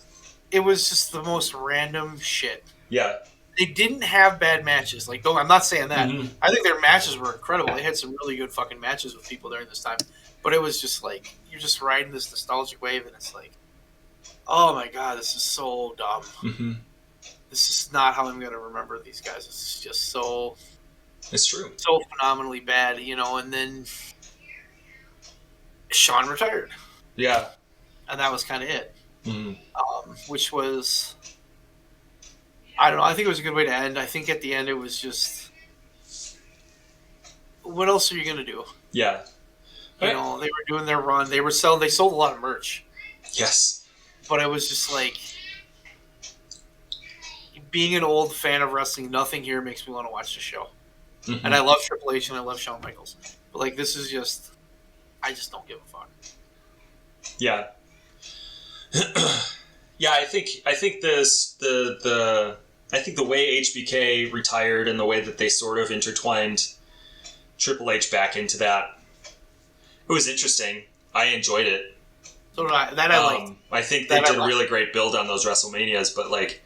[SPEAKER 1] It was just the most random shit.
[SPEAKER 2] Yeah.
[SPEAKER 1] They didn't have bad matches. Like, I'm not saying that. Mm-hmm. I think their matches were incredible. They had some really good fucking matches with people during this time. But it was just like, you're just riding this nostalgic wave, and it's like, oh my God, this is so dumb. Mm-hmm. This is not how I'm going to remember these guys. It's just so...
[SPEAKER 2] It's true.
[SPEAKER 1] So phenomenally bad, you know, and then Sean retired.
[SPEAKER 2] Yeah.
[SPEAKER 1] And that was kind of it.
[SPEAKER 2] Mm-hmm.
[SPEAKER 1] Which was, I don't know, I think it was a good way to end. I think at the end it was just, what else are you going to do?
[SPEAKER 2] Yeah.
[SPEAKER 1] You know, they were doing their run. They sold a lot of merch.
[SPEAKER 2] Yes.
[SPEAKER 1] But it was just like, being an old fan of wrestling, nothing here makes me want to watch the show. Mm-hmm. And I love Triple H and I love Shawn Michaels. But like, this is just, I just don't give a fuck.
[SPEAKER 2] Yeah. Yeah, I think the way HBK retired and the way that they sort of intertwined Triple H back into that, it was interesting. I enjoyed it.
[SPEAKER 1] So did I. That I liked.
[SPEAKER 2] I think they did a really great build on those WrestleManias, but like,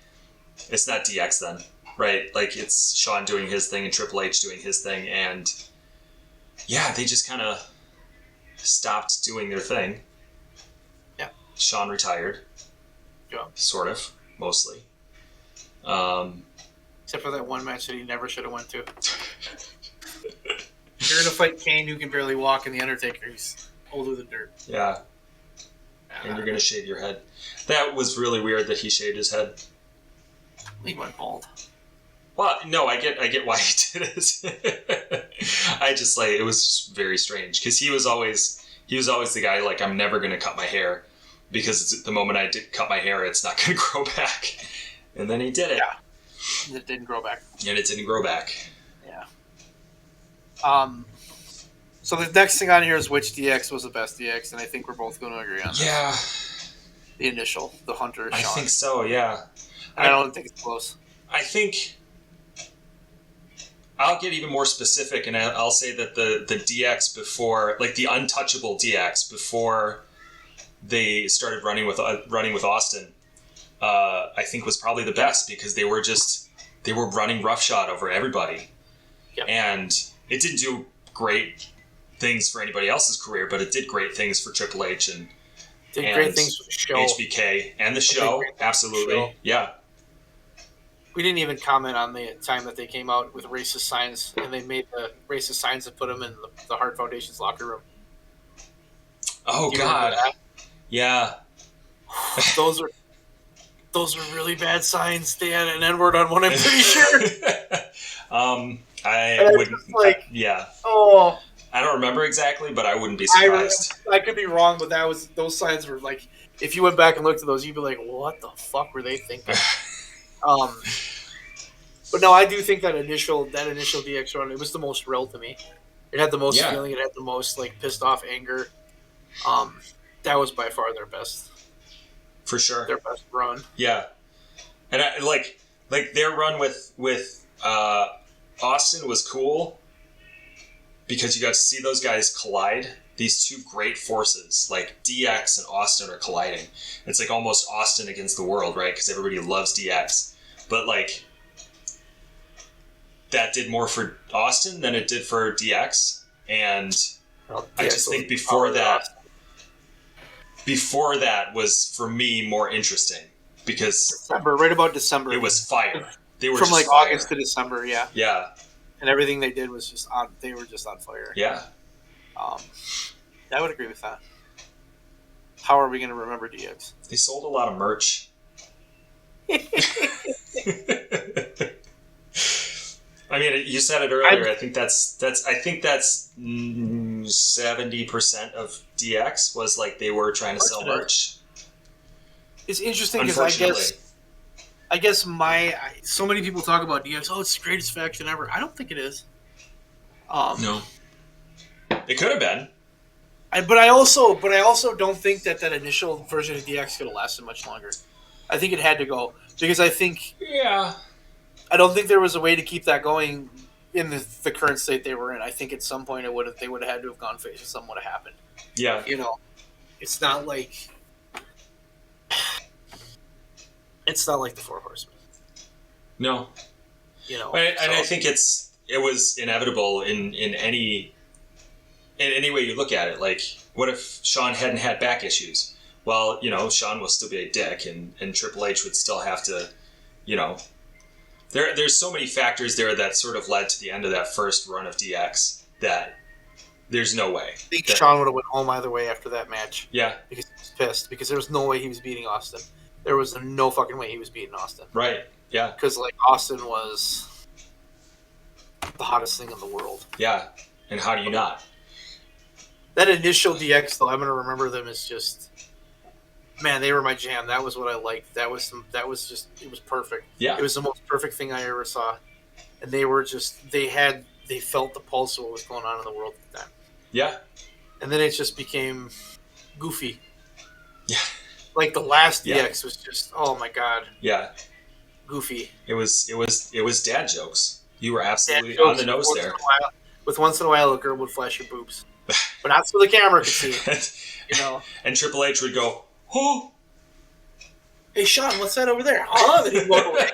[SPEAKER 2] it's not DX then, right? Like, it's Shawn doing his thing and Triple H doing his thing, and yeah, they just kind of stopped doing their thing. Sean retired. Yeah. Sort of. Mostly.
[SPEAKER 1] Except for that one match that he never should have went to. You're going to fight Kane, who can barely walk, and The Undertaker, he's older than dirt.
[SPEAKER 2] Yeah. And you're going to shave your head. That was really weird that he shaved his head.
[SPEAKER 1] He went bald.
[SPEAKER 2] Well, no, I get why he did it. I just, like, it was very strange, because he was always the guy, like, I'm never going to cut my hair. Because the moment I did cut my hair, it's not going to grow back. And then he did it.
[SPEAKER 1] Yeah. It didn't grow back.
[SPEAKER 2] And it didn't grow back.
[SPEAKER 1] Yeah. So the next thing on here is which DX was the best DX, and I think we're both going to agree on that.
[SPEAKER 2] Yeah.
[SPEAKER 1] The initial, the Hunter.
[SPEAKER 2] I
[SPEAKER 1] Sean.
[SPEAKER 2] think so. Yeah.
[SPEAKER 1] I don't think it's close.
[SPEAKER 2] I think I'll get even more specific, and I'll say that the DX before, like the untouchable DX before they started running with Austin, I think was probably the best because they were running roughshod over everybody, and it didn't do great things for anybody else's career, but it did great things for Triple H and
[SPEAKER 1] great things for the show,
[SPEAKER 2] HBK, and the show. Absolutely, show. Yeah.
[SPEAKER 1] We didn't even comment on the time that they came out with racist signs, and they made the racist signs and put them in the Hart Foundation's locker room.
[SPEAKER 2] Oh God! Yeah.
[SPEAKER 1] Those are really bad signs. They had an N-word on one, I'm pretty sure.
[SPEAKER 2] I wouldn't.
[SPEAKER 1] Like,
[SPEAKER 2] yeah.
[SPEAKER 1] Oh.
[SPEAKER 2] I don't remember exactly, but I wouldn't be surprised.
[SPEAKER 1] I could be wrong, but those signs were like, if you went back and looked at those, you'd be like, what the fuck were they thinking? But no, I do think that initial DX run, it was the most real to me. It had the most feeling. It had the most like pissed off anger. That was by far their best.
[SPEAKER 2] For sure,
[SPEAKER 1] their best run.
[SPEAKER 2] Yeah, and I, like their run with Austin was cool because you got to see those guys collide. These two great forces, like DX and Austin, are colliding. It's like almost Austin against the world, right? Because everybody loves DX. But like that did more for Austin than it did for DX. And I just think before that was for me more interesting because
[SPEAKER 1] right about December.
[SPEAKER 2] It was fire. They were
[SPEAKER 1] from like
[SPEAKER 2] fire.
[SPEAKER 1] August to December, yeah.
[SPEAKER 2] Yeah.
[SPEAKER 1] And everything they did was just on. They were just on fire.
[SPEAKER 2] Yeah.
[SPEAKER 1] I would agree with that. How are we going to remember DX?
[SPEAKER 2] They sold a lot of merch. I mean, you said it earlier. I think that's 70% of DX was like they were trying to sell merch.
[SPEAKER 1] It's interesting because I guess so many people talk about DX. Oh, it's the greatest faction ever. I don't think it is.
[SPEAKER 2] No, it could have been.
[SPEAKER 1] But I also don't think that initial version of DX could have lasted much longer. I think it had to go because I don't think there was a way to keep that going in the current state they were in. I think at some point they would have had to have gone face or something would have happened.
[SPEAKER 2] Yeah,
[SPEAKER 1] it's not like the Four Horsemen.
[SPEAKER 2] No, and I think it was inevitable in any way you look at it. Like, what if Shawn hadn't had back issues? Well, Shawn will still be a dick, and Triple H would still have to, There's so many factors there that sort of led to the end of that first run of DX that there's no way.
[SPEAKER 1] I think Shawn would have went home either way after that match.
[SPEAKER 2] Yeah.
[SPEAKER 1] Because he was pissed. Because there was no way he was beating Austin. There was no fucking way he was beating Austin.
[SPEAKER 2] Right. Yeah.
[SPEAKER 1] Because, Austin was the hottest thing in the world.
[SPEAKER 2] Yeah. And how do you not?
[SPEAKER 1] That initial DX, though, I'm going to remember them as just... Man, they were my jam. That was what I liked. It was perfect.
[SPEAKER 2] Yeah.
[SPEAKER 1] It was the most perfect thing I ever saw. And they were just, they felt the pulse of what was going on in the world at the time.
[SPEAKER 2] Yeah.
[SPEAKER 1] And then it just became goofy.
[SPEAKER 2] Yeah.
[SPEAKER 1] Like the last DX was just, oh my God.
[SPEAKER 2] Yeah.
[SPEAKER 1] Goofy.
[SPEAKER 2] It was dad jokes. You were absolutely on the nose there.
[SPEAKER 1] Once in a while, a girl would flash her boobs. But not so the camera could see.
[SPEAKER 2] And Triple H would go, "Oh,
[SPEAKER 1] hey Shawn, what's that over there?" Huh? Then he'd walk away.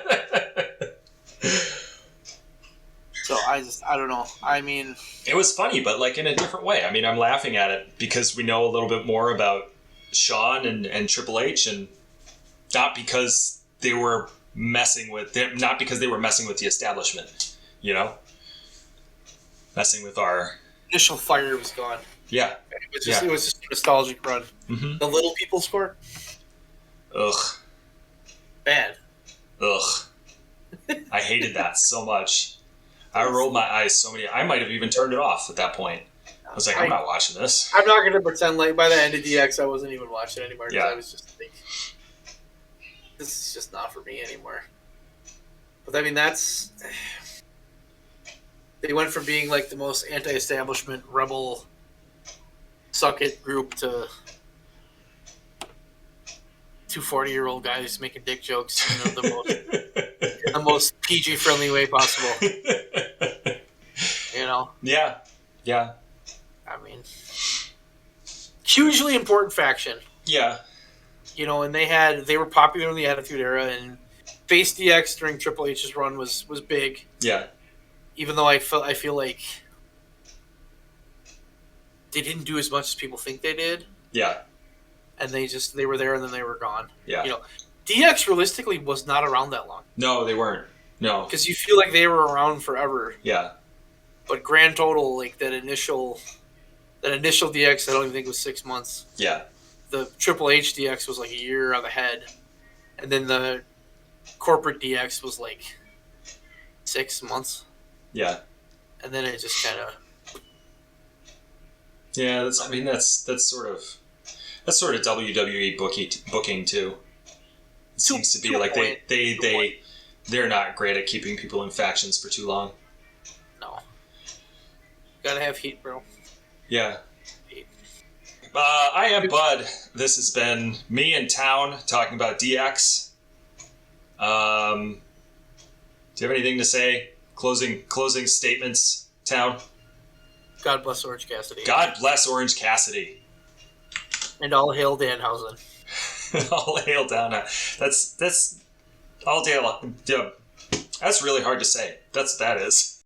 [SPEAKER 1] So I don't know. I mean,
[SPEAKER 2] it was funny, but in a different way. I mean, I'm laughing at it because we know a little bit more about Shawn and Triple H, and not because they were messing with the establishment, messing with our
[SPEAKER 1] initial fire was gone.
[SPEAKER 2] Yeah.
[SPEAKER 1] It was just a nostalgic run.
[SPEAKER 2] Mm-hmm.
[SPEAKER 1] The little people score.
[SPEAKER 2] Ugh.
[SPEAKER 1] Bad.
[SPEAKER 2] Ugh. I hated that so much. I rolled my eyes so many. I might have even turned it off at that point. I was like, I'm not watching this.
[SPEAKER 1] I'm not going to pretend like by the end of DX I wasn't even watching anymore. Yeah. I was just like, this is just not for me anymore. But I mean, they went from being the most anti-establishment rebel suck it group to two 40-year-old guys making dick jokes in the most PG friendly way possible.
[SPEAKER 2] Yeah.
[SPEAKER 1] I mean, hugely important faction.
[SPEAKER 2] Yeah.
[SPEAKER 1] And they were popular in the Attitude Era, and Face DX during Triple H's run was big.
[SPEAKER 2] Yeah.
[SPEAKER 1] Even though I feel like they didn't do as much as people think they did.
[SPEAKER 2] Yeah.
[SPEAKER 1] And they were there and then they were gone.
[SPEAKER 2] Yeah.
[SPEAKER 1] DX realistically was not around that long.
[SPEAKER 2] No, they weren't. No.
[SPEAKER 1] Because you feel like they were around forever.
[SPEAKER 2] Yeah.
[SPEAKER 1] But grand total, like that initial DX, I don't even think was 6 months.
[SPEAKER 2] Yeah.
[SPEAKER 1] The Triple H DX was like a year ahead. And then the corporate DX was like 6 months.
[SPEAKER 2] Yeah.
[SPEAKER 1] And then it just kind of...
[SPEAKER 2] Yeah, that's sort of WWE booking too. It seems to be like they're not great at keeping people in factions for too long.
[SPEAKER 1] No. Gotta have heat, bro.
[SPEAKER 2] Yeah.
[SPEAKER 1] Heat.
[SPEAKER 2] I am Bud. This has been me in town talking about DX. Do you have anything to say? Closing statements, town?
[SPEAKER 1] God bless Orange Cassidy.
[SPEAKER 2] God bless Orange Cassidy.
[SPEAKER 1] And all hail Danhausen.
[SPEAKER 2] All hail down. That's all hail. That's really hard to say. That is.